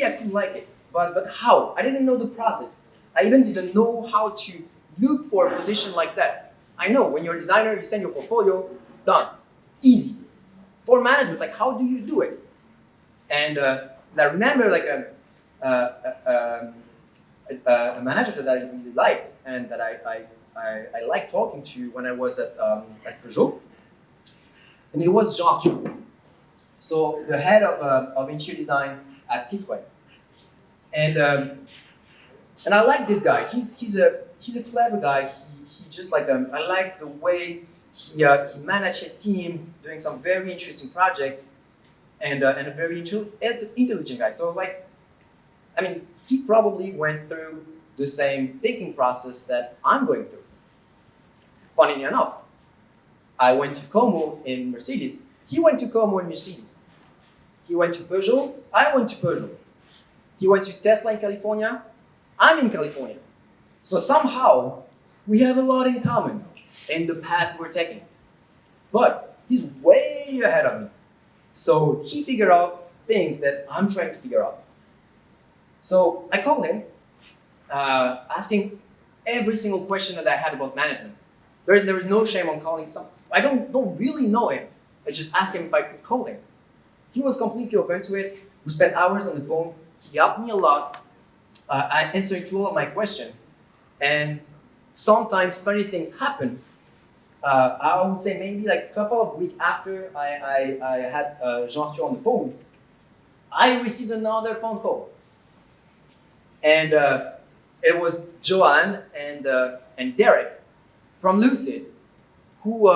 I could like it, but how? I didn't know the process. I even didn't know how to look for a position like that. I know when you're a designer, you send your portfolio, done, easy. For management, like how do you do it? And I remember like a manager that I really liked and that I liked talking to when I was at Peugeot, and it was Jean-Arthur. So the head of interior design at Citroën, and I like this guy. He's a clever guy. He just like I like the way he managed his team, doing some very interesting project, and a very intelligent guy. So like, I mean, he probably went through the same thinking process that I'm going through. Funny enough, I went to Como in Mercedes. He went to Como in Mercedes. He went to Peugeot. I went to Peugeot. He went to Tesla in California. I'm in California. So somehow we have a lot in common in the path we're taking. But he's way ahead of me. So he figured out things that I'm trying to figure out. So I called him, asking every single question that I had about management. There is no shame on calling some. I don't really know him. I just asked him if I could call him. He was completely open to it. We spent hours on the phone. He helped me a lot. I answered to all of my questions. And sometimes funny things happen. I would say maybe like a couple of weeks after I had Jean-Arthur on the phone, I received another phone call. And it was Joanne and Derek from Lucid, who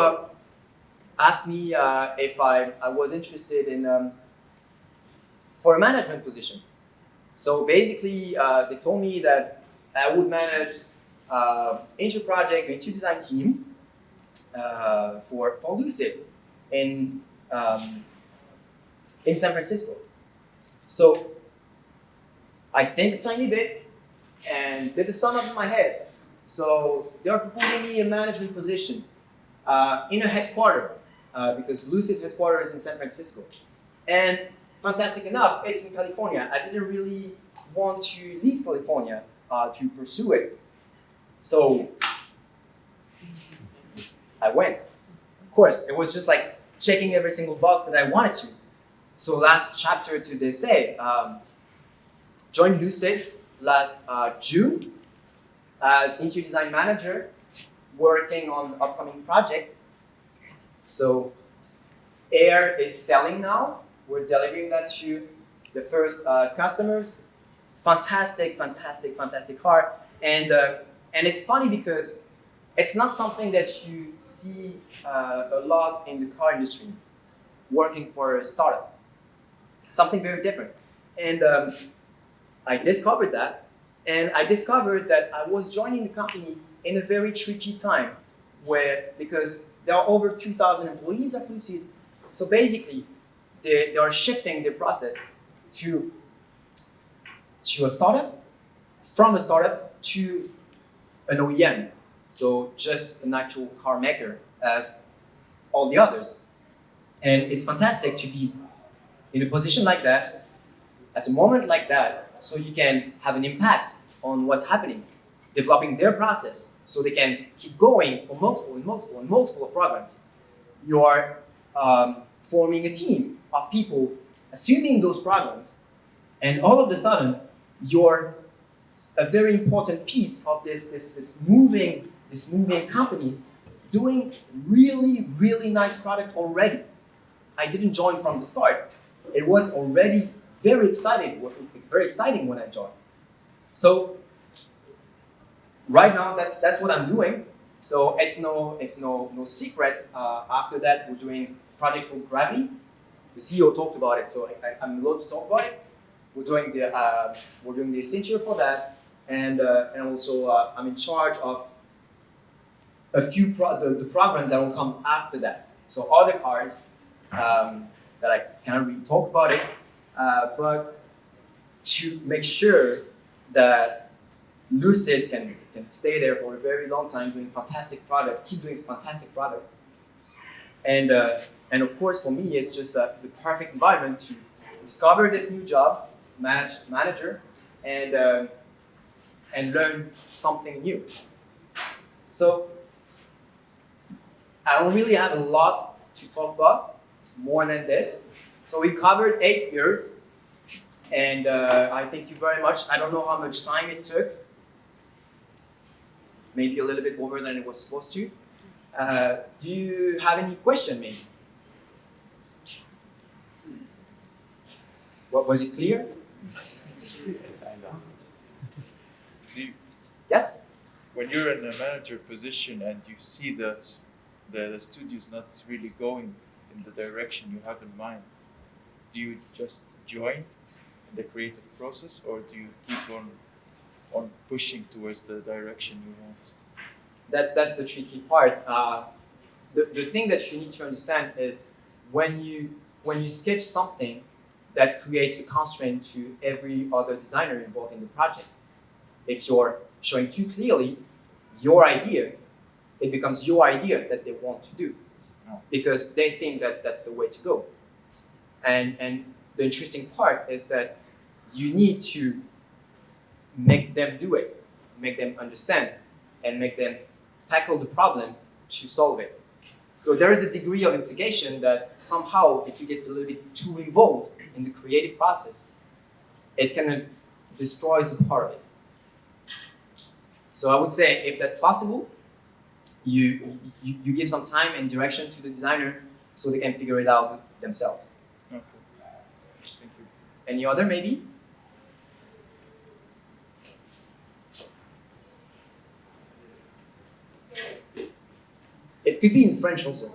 asked me if I was interested in for a management position. So basically, they told me that I would manage interior project, interior design team for Lucid in San Francisco. So I think a tiny bit and did the sum up in my head. So they are proposing me a management position in a headquarter because Lucid headquarters is in San Francisco. And fantastic enough, it's in California. I didn't really want to leave California to pursue it. So I went. Of course, it was just like checking every single box that I wanted to. So last chapter to this day, joined Lucid last June as interior design manager, working on upcoming project. So Air is selling now. We're delivering that to the first customers. Fantastic car. And it's funny because it's not something that you see a lot in the car industry, working for a startup. Something very different. And I discovered that. And I discovered that I was joining the company in a very tricky time because there are over 2,000 employees at Lucid. So basically, they are shifting the process to a startup, from a startup to an OEM. So just an actual car maker, as all the others. And it's fantastic to be in a position like that, at a moment like that, so you can have an impact on what's happening, developing their process, so they can keep going for multiple programs. You are forming a team of people, assuming those programs, and all of a sudden, you're a very important piece of this moving company, doing really nice product already. I didn't join from the start. It was already very exciting when I joined. So right now that's what I'm doing. So it's no secret. After that, we're doing a project called Gravity. The CEO talked about it, so I'm allowed to talk about it. We're doing the essential for that, and also I'm in charge of a few the program that will come after that. So other cards that I can't really talk about it, but to make sure that Lucid can stay there for a very long time, doing fantastic product, keep doing fantastic product, and of course for me it's just the perfect environment to discover this new job, manager, and learn something new. So I don't really have a lot to talk about more than this. So we covered 8 years, and I thank you very much. I don't know how much time it took. Maybe a little bit over than it was supposed to. Do you have any question, maybe? What, was it clear? Yes? When you're in a manager position and you see that the studio's not really going in the direction you have in mind, do you just join the creative process, or do you keep on pushing towards the direction you want? That's the tricky part. The thing that you need to understand is when you sketch something that creates a constraint to every other designer involved in the project. If you're showing too clearly your idea, it becomes your idea that they want to do, because they think that that's the way to go. And the interesting part is that you need to make them do it, make them understand, and make them tackle the problem to solve it. So there is a degree of implication that somehow, if you get a little bit too involved in the creative process, it kind of destroys a part of it. So I would say, if that's possible, you give some time and direction to the designer so they can figure it out themselves. Okay. Thank you. Any other, maybe? Yes. It could be in French also.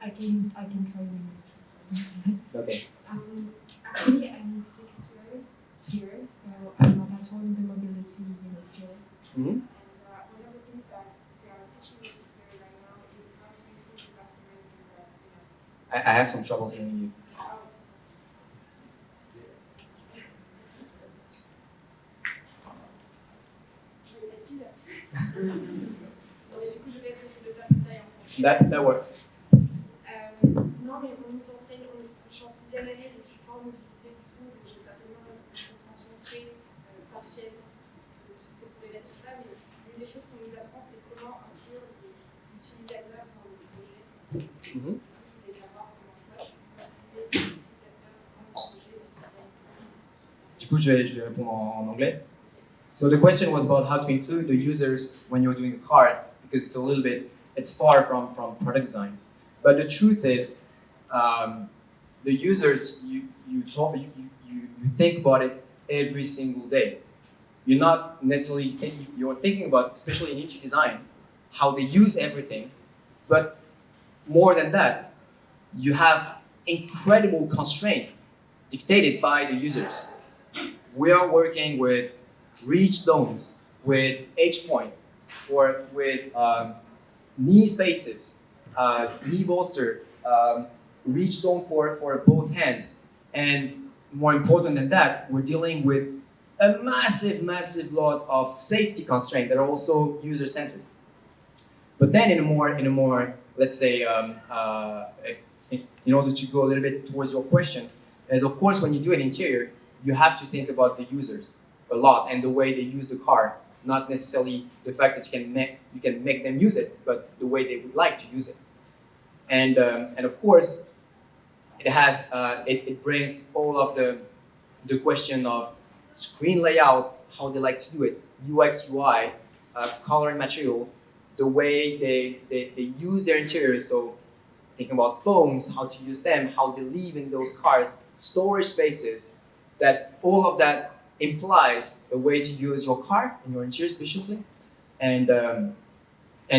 I can try in English. Okay. Actually, I'm in 6th year here, so I'm not at all in the mobility field. Mm-hmm. And one of the things that they are teaching us here right now is how to include the customers in the. I have some trouble hearing you. That works. Non, mais on nous enseigne, je suis en 6e année, donc je ne suis pas en mobilité du tout, donc j'ai simplement une compréhension très partielle de toutes ces problématiques-là, mais une des choses qu'on nous apprend, c'est comment inclure l'utilisateur dans le projet. Mm-hmm. Je voulais savoir comment toi, tu peux inclure l'utilisateur dans le projet de design. Du coup, je vais répondre en anglais. So the question was about how to include the users when you're doing a card, because it's far from product design. But the truth is, the users, you think about it every single day. You're not necessarily you're thinking about, especially in interior design, how they use everything. But more than that, you have incredible constraints dictated by the users. We are working with reach zones, with H point, with knee spaces, knee bolster, reach zone for both hands. And more important than that, we're dealing with a massive lot of safety constraints that are also user-centered. But then in a more, let's say, in order to go a little bit towards your question, is of course when you do an interior, you have to think about the users a lot and the way they use the car, not necessarily the fact that you can make them use it, but the way they would like to use it. And of course, it brings all of the question of screen layout, how they like to do it, UX, UI, color and material, the way they use their interior. So thinking about phones, how to use them, how they live in those cars, storage spaces, that all of that implies a way to use your car and your interior spaciously. And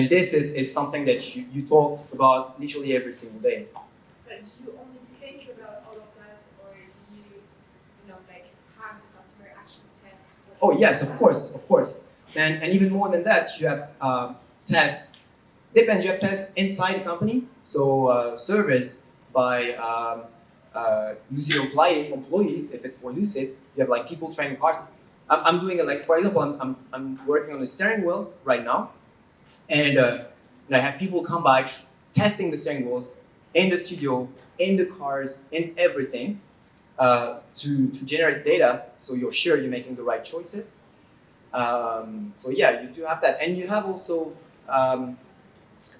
this is something that you talk about literally every single day. But do you only think about all of that, or do you like have the customer actually test? Oh yes, of course. And even more than that, you have tests. Depends. You have tests inside the company. So surveys by Lucid employees. If it's for Lucid, you have like people trying cars. I'm doing it like, for example, I'm working on the steering wheel right now, and I have people come by testing the steering wheels in the studio, in the cars, in everything, to generate data, so you're sure you're making the right choices. So yeah, you do have that, and you have also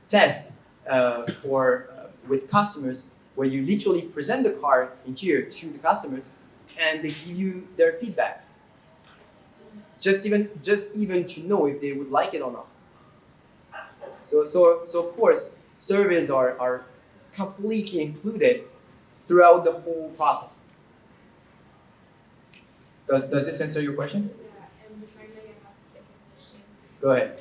tests with customers where you literally present the car interior to the customers, and they give you their feedback. Just even to know if they would like it or not. So of course, surveys are completely included throughout the whole process. Does this answer your question? Yeah, and if I may, I have a second question. Go ahead.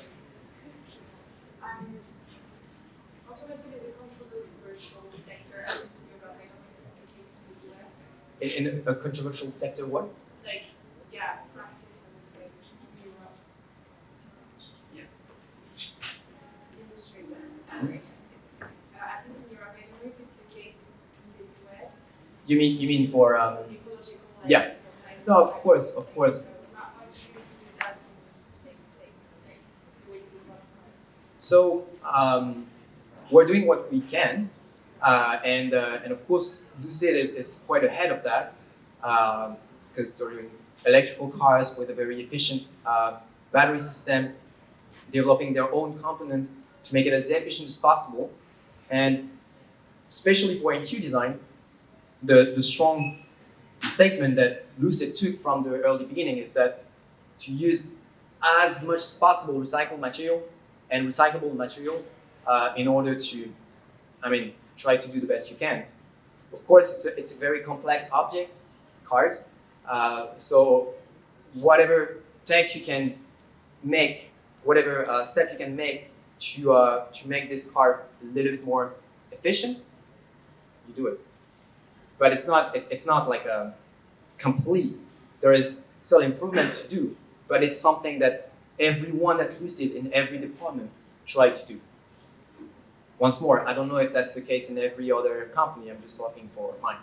Automotive is a controversial sector. I was thinking about, I don't know if it's the case in the US. In a controversial sector, what? Like, yeah, practice and say Europe. Yeah. Industry, sorry. At least in Europe, I don't know if it's the case in the US. You mean for Ecological. Like, yeah. No, of course. How do you use that in the same thing? Like, the way you do about products? So we're doing what we can, and of course Lucid is quite ahead of that, because they're doing electrical cars with a very efficient battery system, developing their own component to make it as efficient as possible, and especially for interior design, the strong statement that Lucid took from the early beginning is that to use as much as possible recycled material and recyclable material in order to, try to do the best you can. Of course, it's a very complex object, cars. So whatever tech you can make, whatever step you can make to make this car a little bit more efficient, you do it. But it's not like a complete. There is still improvement to do, but it's something that everyone at Lucid in every department tried to do. Once more, I don't know if that's the case in every other company. I'm just talking for mine.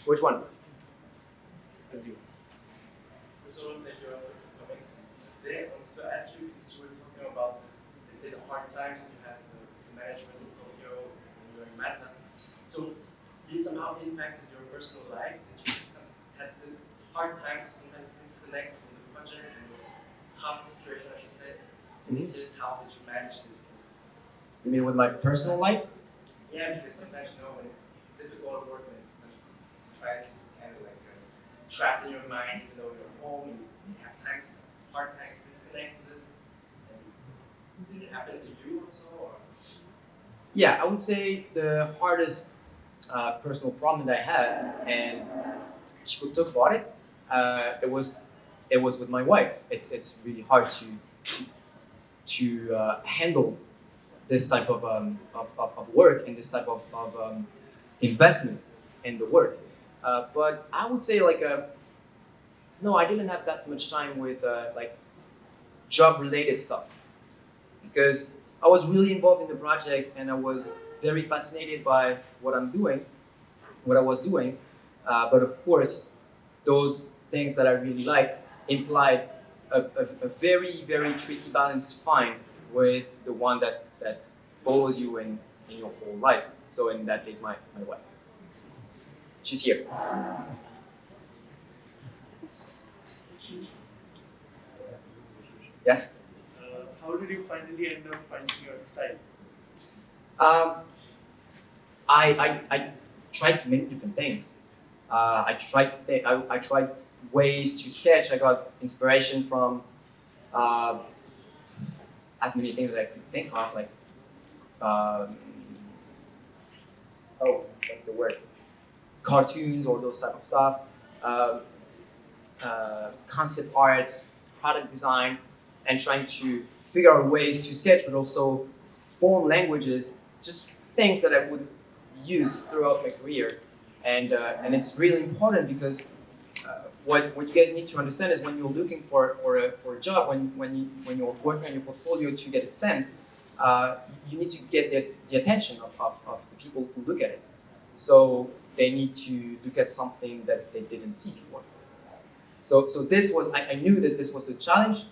Which one? As you. So thank you for coming today. I wanted to ask you, because we're talking about, let's say, the hard times you had the management in Tokyo and you're in Mazda. So it somehow impacted your personal life, that you had this hard time to sometimes disconnect from the project and was tough situation, I should say. Mm-hmm. Just how did you manage this? You mean with my personal life? Yeah, because sometimes when it's difficult at work, when it's kind of like trapped in your mind, even though you're home and you have hard time to disconnect with it. And did it happen to you also? Or? Yeah, I would say the hardest personal problem that I had, and she could talk about it. It was with my wife. It's really hard to handle this type of work and this type of investment in the work. But I would say no, I didn't have that much time with job related stuff, because I was really involved in the project and I was very fascinated by what I was doing. But of course, those things that I really liked implied a very, very tricky balance to find with the one that follows you in your whole life. So in that case, my wife. She's here. Yes? How did you finally end up finding your style? I tried many different things. I tried ways to sketch. I got inspiration from as many things that I could think of, like what's the word? Cartoons or those type of stuff. Concept arts, product design, and trying to figure out ways to sketch, but also form languages, just things that I would use throughout my career. And it's really important because what you guys need to understand is when you're looking for a job, when you're working on your portfolio to get it sent, you need to get the attention of the people who look at it. So they need to look at something that they didn't see before. So this was, I knew that this was the challenge,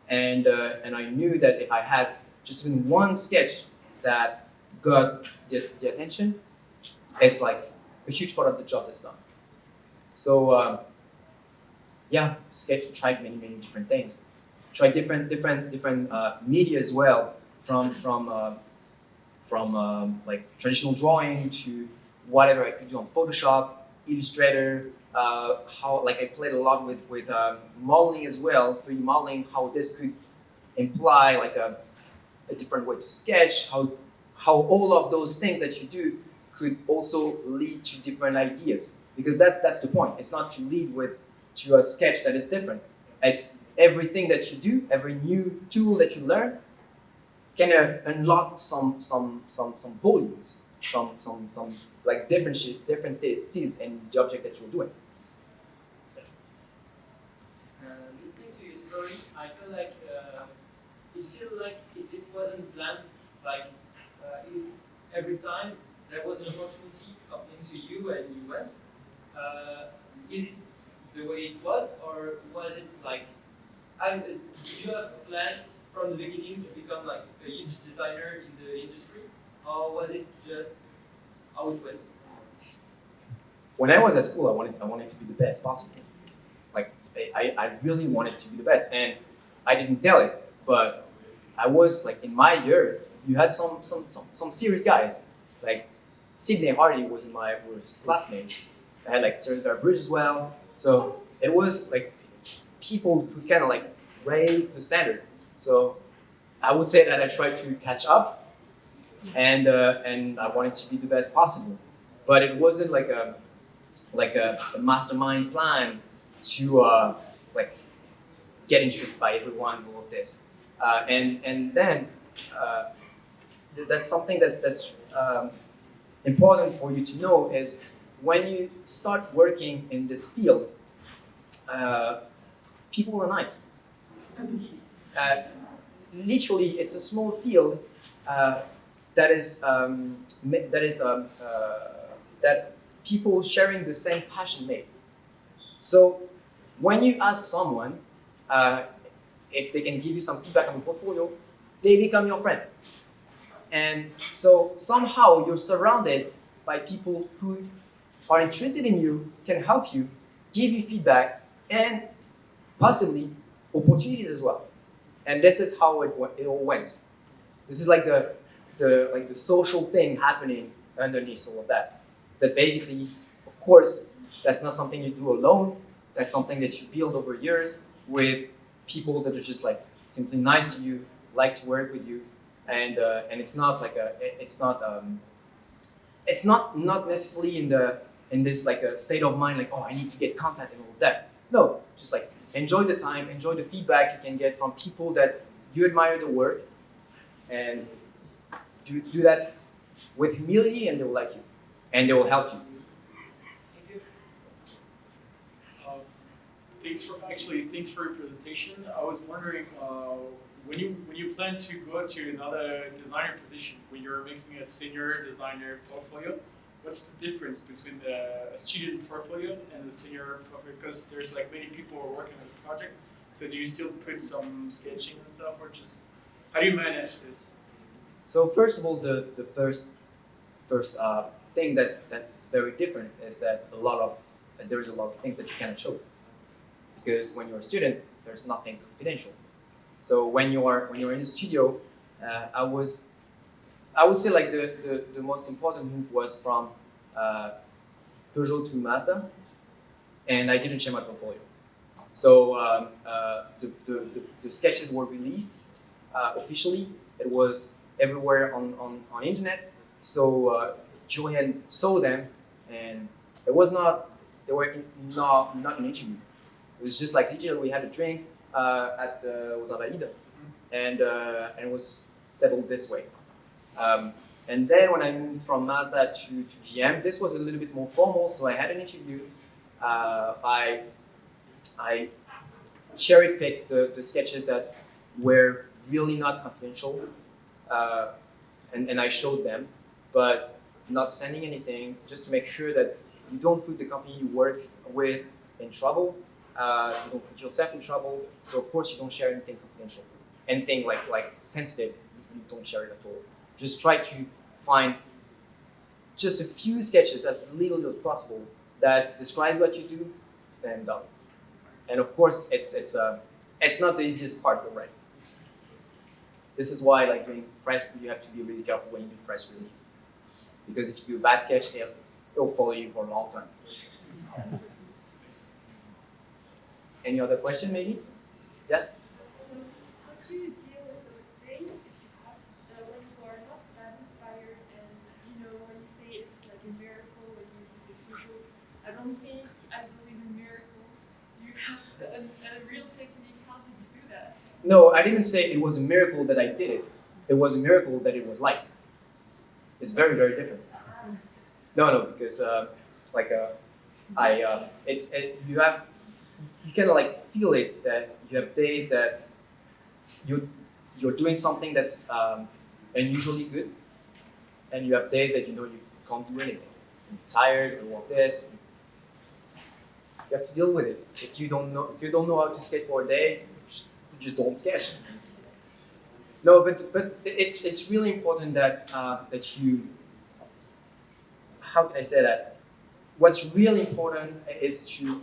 and I knew that if I had just even one sketch that got the attention, it's like a huge part of the job that's done. So tried many different things. Tried different media as well, from like traditional drawing to whatever I could do on Photoshop, Illustrator. How like I played a lot with modeling as well, 3D modeling. How this could imply like a different way to sketch. How all of those things that you do could also lead to different ideas, because that's the point. It's not to lead to a sketch that is different. It's everything that you do, every new tool that you learn can unlock some volumes, some like different seeds in the object that you're doing. Listening to your story, I feel like it feels like if it wasn't planned, like if every time there was an opportunity happening to you and you went, is it the way it was, or was it like, did you have a plan from the beginning to become like a huge designer in the industry, or was it just how it went? When I was at school, I wanted to be the best possible. Like I really wanted to be the best, and I didn't tell it, but I was like in my year, you had some serious guys. Like Sidney Hardy was classmates. I had like Sir Bridge as well. So it was like people who kind of like raised the standard. So I would say that I tried to catch up, and I wanted to be the best possible. But it wasn't like a mastermind plan to like get interested by everyone who wrote this. And then that's something that's important for you to know is when you start working in this field, people are nice. Literally, it's a small field that people sharing the same passion made. So when you ask someone if they can give you some feedback on the portfolio, they become your friend. And so somehow you're surrounded by people who are interested in you, can help you, give you feedback, and possibly opportunities as well. And this is how it all went. This is like the social thing happening underneath all of that. That basically, of course, that's not something you do alone. That's something that you build over years with people that are just like simply nice to you, like to work with you, and it's not like it's not necessarily in this like a state of mind like, oh, I need to get contact and all of that. No, just like enjoy the time, enjoy the feedback you can get from people that you admire the work, and do that with humility, and they will like you, and they will help you. Thank you. Thanks for your presentation. I was wondering, when you plan to go to another designer position, when you're making a senior designer portfolio, what's the difference between a student portfolio and a senior portfolio? Because there's like many people who are working on the project. So do you still put some sketching and stuff, or just how do you manage this? So first of all, the first thing that's very different is that there's a lot of things that you cannot show, because when you're a student, there's nothing confidential. So when you're in the studio, I would say like the most important move was from Peugeot to Mazda, and I didn't share my portfolio. So the sketches were released officially. It was everywhere on internet. So Julian saw them, and they were not an interview. It was just like literally we had a drink at the was Invalide, and it was settled this way. And then when I moved from Mazda to GM, this was a little bit more formal. So I had an interview. I cherry-picked the sketches that were really not confidential, and I showed them, but not sending anything, just to make sure that you don't put the company you work with in trouble, you don't put yourself in trouble. So of course you don't share anything confidential, anything like sensitive, you don't share it at all. Just try to find just a few sketches, as little as possible, that describe what you do, and done. And of course, it's not the easiest part, but right. This is why, like doing press, you have to be really careful when you do press release, because if you do a bad sketch, it'll follow you for a long time. Any other question, maybe? Yes. How do you deal with those days if you have when you are not that inspired, and when you say it's like a miracle when you do the visual? I don't think I believe in miracles. You have a real technique. How did you do that? No, I didn't say it was a miracle that I did it. It was a miracle that it was light. It's very, very different. No, because you kind of like feel it, that you have days that you're doing something that's unusually good, and you have days that you can't do anything. You're tired, you want this. You have to deal with it. If you don't know how to sketch for a day, you just don't sketch. No, but it's really important that you. How can I say that? What's really important is to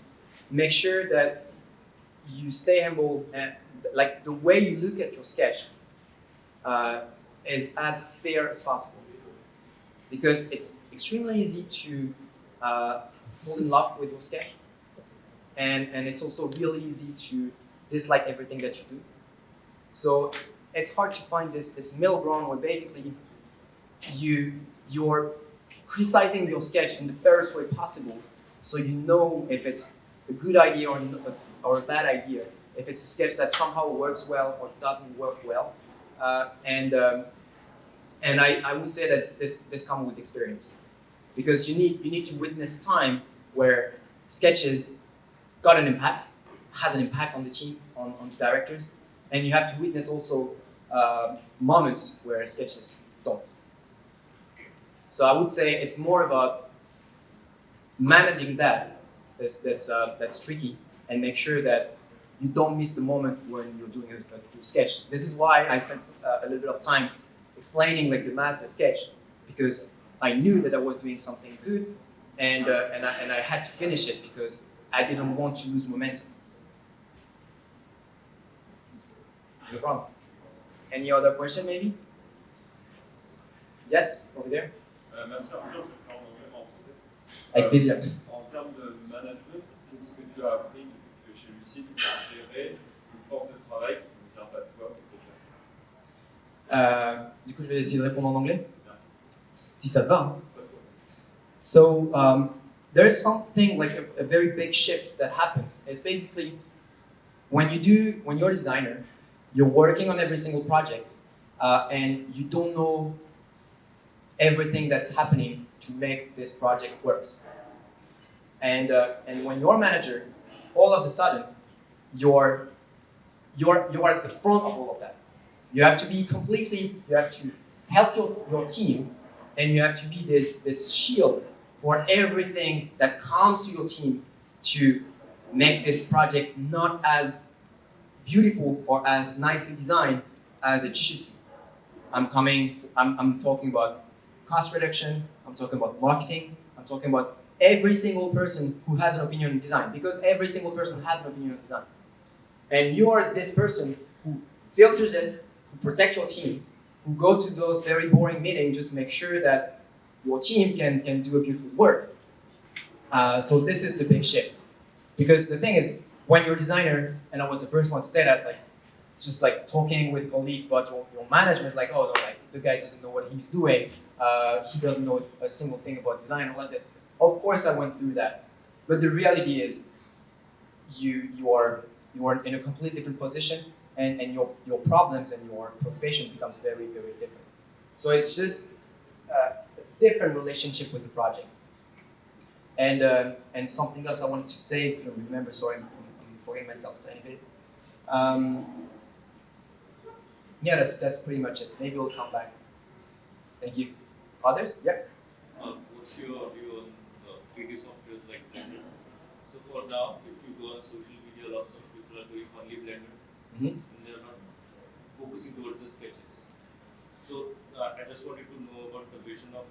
make sure that you stay humble, and like the way you look at your sketch is as fair as possible, because it's extremely easy to fall in love with your sketch, and it's also really easy to dislike everything that you do. So it's hard to find this middle ground where basically you're criticizing your sketch in the fairest way possible, so you know if it's a good idea or a bad idea, if it's a sketch that somehow works well or doesn't work well, and I would say that this comes with experience, because you need to witness time where sketches got an impact, has an impact on the team, on the directors, and you have to witness also moments where sketches don't. So I would say it's more about managing that's tricky, and make sure that you don't miss the moment when you're doing a cool sketch. This is why I spent a little bit of time explaining like the master sketch, because I knew that I was doing something good, and I had to finish it because I didn't want to lose momentum. No problem. Any other question, maybe? Yes, over there. Merci Arthur, je parle vraiment en français. Avec plaisir. En termes de management, qu'est-ce que tu as appris depuis que tu es chez Lucid pour gérer une force de travail qui ne vient pas de toi, Du coup, je vais essayer de répondre en anglais. Merci. Si ça te va. Hein? So there's something like a very big shift that happens. It's basically when you're a designer, you're working on every single project, and you don't know everything that's happening to make this project works. And when you're a manager, all of a sudden, you're at the front of all of that. You have to be you have to help your team and you have to be this shield for everything that comes to your team to make this project not as beautiful or as nicely designed as it should be. I'm talking about cost reduction, I'm talking about marketing, I'm talking about every single person who has an opinion on design, because every single person has an opinion on design. And you are this person who filters it, who protects your team, who go to those very boring meetings just to make sure that your team can do a beautiful work. So this is the big shift. Because the thing is, when you're a designer, and I was the first one to say that, like, just like talking with colleagues about your management, like, oh no, like the guy doesn't know what he's doing, he doesn't know a single thing about design, all that. Of course I went through that. But the reality is, you are in a completely different position, and your problems and your preoccupation becomes very, very different. So it's just a different relationship with the project. And something else I wanted to say, I couldn't remember, so I'm forgetting myself a tiny bit. Yeah, that's pretty much it. Maybe we'll come back. Thank you. Others? Yeah. What's your view on 3D software like Blender? So for now, if you go on social media, lots of people are doing only Blender, and they're not focusing towards the sketches. So I just wanted to know about the vision of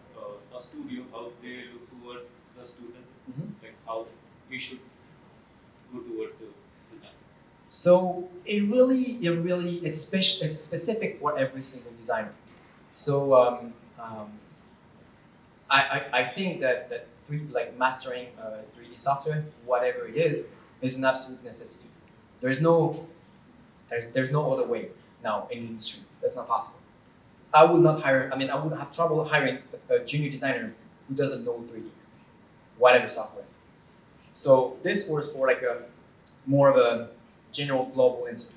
a studio, how they look towards the student, like how we should go towards the design. So it's specific for every single designer. So I think that mastering 3D software, whatever it is an absolute necessity. There's no other way now in the industry. That's not possible. I would have trouble hiring a junior designer who doesn't know 3D, whatever software. So this was for like a more of a general global answer.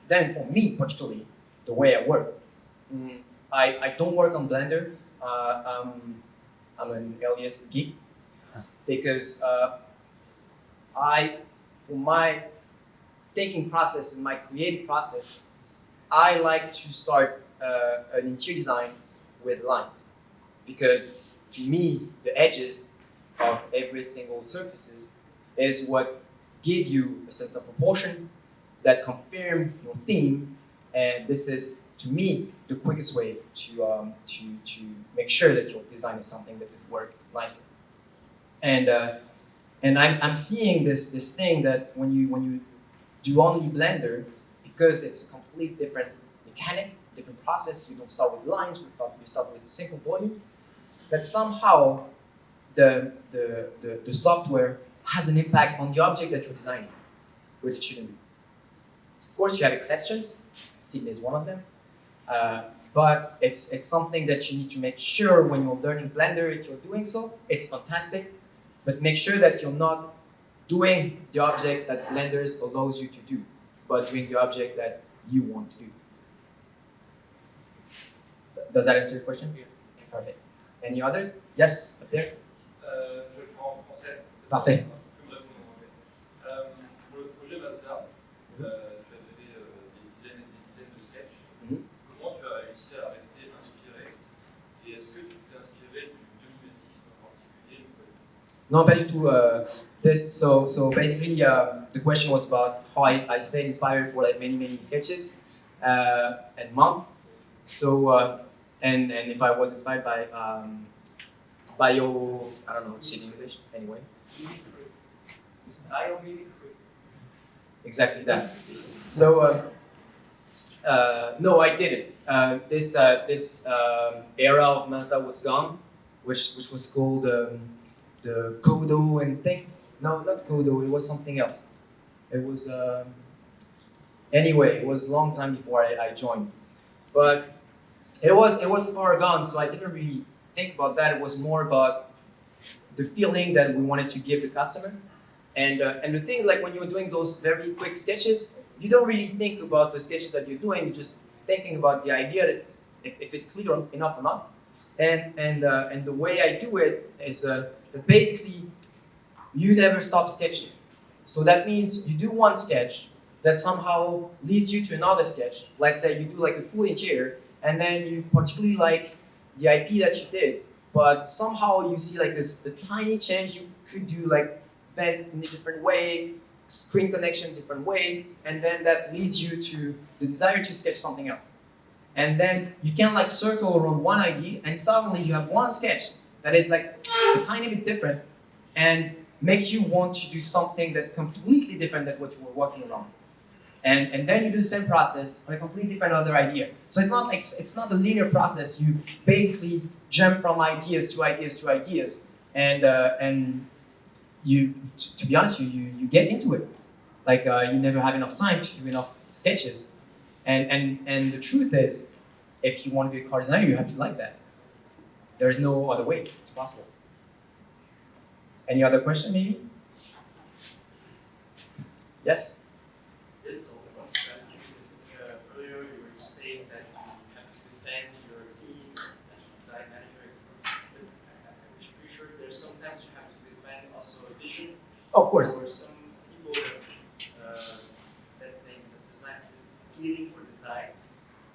Then for me particularly, the way I work, I don't work on Blender. I'm an LES geek because for my thinking process and my creative process, I like to start an interior design with lines, because to me the edges of every single surfaces is what give you a sense of proportion that confirm your theme, and this is to me the quickest way to make sure that your design is something that could work nicely. And I'm seeing this thing that when you do only Blender, because it's a complete different mechanic, different process, you don't start with lines, you start with simple volumes, that somehow the software has an impact on the object that you're designing, which it shouldn't be. Of course, you have exceptions. Sydney is one of them. But it's something that you need to make sure when you're learning Blender, if you're doing so, it's fantastic. But make sure that you're not doing the object that Blender allows you to do, but doing the object that you want to do. Does that answer your question? Yeah. Perfect. Any others? Yes, up there. Je le ferai en français. Parfait. Pour le projet Mazda, tu as fait des dizaines et des dizaines de sketchs. Comment tu as réussi à rester inspiré? Et est-ce que tu t'es inspiré du mimétisme en particulier? No, pas du tout. So basically, the question was about how I stayed inspired for like many sketches and month. So and if I was inspired by your, I don't know how to say it in English. Anyway. Exactly that. So no, I didn't. This era of Mazda was gone, which was called the Coudert and thing. No, not Coudert. It was something else. It was anyway. It was a long time before I joined, but it was far gone. So I didn't really think about that. It was more about the feeling that we wanted to give the customer, and the things like when you're doing those very quick sketches, you don't really think about the sketches that you're doing. You're just thinking about the idea that if it's clear enough or not, and the way I do it is that basically you never stop sketching. So that means you do one sketch that somehow leads you to another sketch. Let's say you do like a full interior, and then you particularly like the IP that you did, but somehow you see like a tiny change. You could do like events in a different way, screen connection different way, and then that leads you to the desire to sketch something else. And then you can like circle around one idea, and suddenly you have one sketch that is like a tiny bit different and makes you want to do something that's completely different than what you were working around. And then you do the same process on a completely different other idea. So it's not like it's not a linear process. You basically jump from ideas to ideas to ideas, and you, to be honest, you get into it. Like you never have enough time to do enough sketches. And the truth is, if you want to be a car designer, you have to like that. There is no other way. It's possible. Any other question, maybe? Yes? Yes, I want to ask you because earlier you were saying that you have to defend your team as a design manager. But I'm pretty sure there's sometimes you have to defend also a vision. Of course. For some people, let's say the design is appealing for design,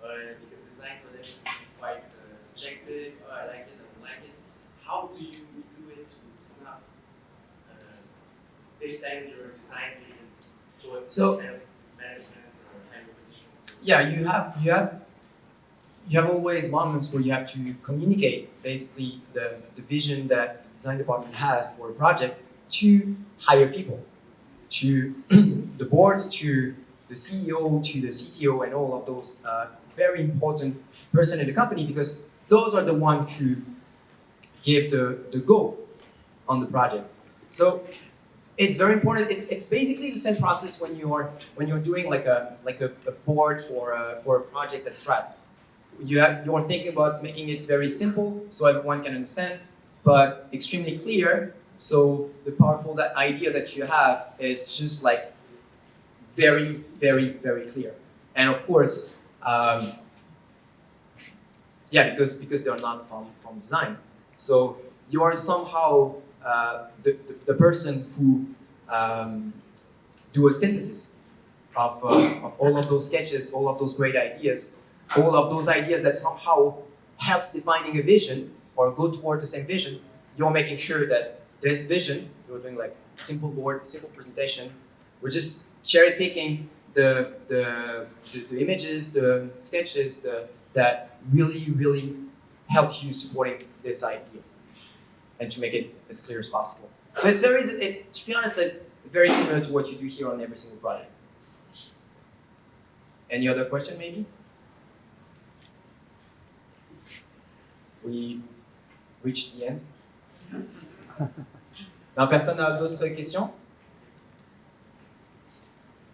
because design for them is quite subjective. Oh, I like it, I don't like it. How do you do it to somehow defend your design vision towards this kind of management or kind of position? Yeah, you have always moments where you have to communicate basically the vision that the design department has for a project to higher people, to the boards, to the CEO, to the CTO, and all of those very important person in the company, because those are the ones who give the go on the project. So it's very important. It's basically the same process when you're doing like a board for a project at Strate. You're thinking about making it very simple so everyone can understand, but extremely clear. So the powerful idea that you have is just like very, very, very clear. And of course, because they're not from design. So you are somehow the person who do a synthesis of all of those sketches, all of those great ideas, all of those ideas that somehow helps defining a vision or go toward the same vision. You're making sure that this vision, you're doing like simple board, simple presentation. We're just cherry picking the images, the sketches that really help you supporting this idea and to make it as clear as possible. So it's to be honest, very similar to what you do here on every single project. Any other question, maybe? We reached the end. Non, personne n'a d'autres questions?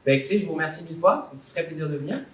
Ben, écoutez, je vous remercie mille fois, ça me fait très plaisir de venir.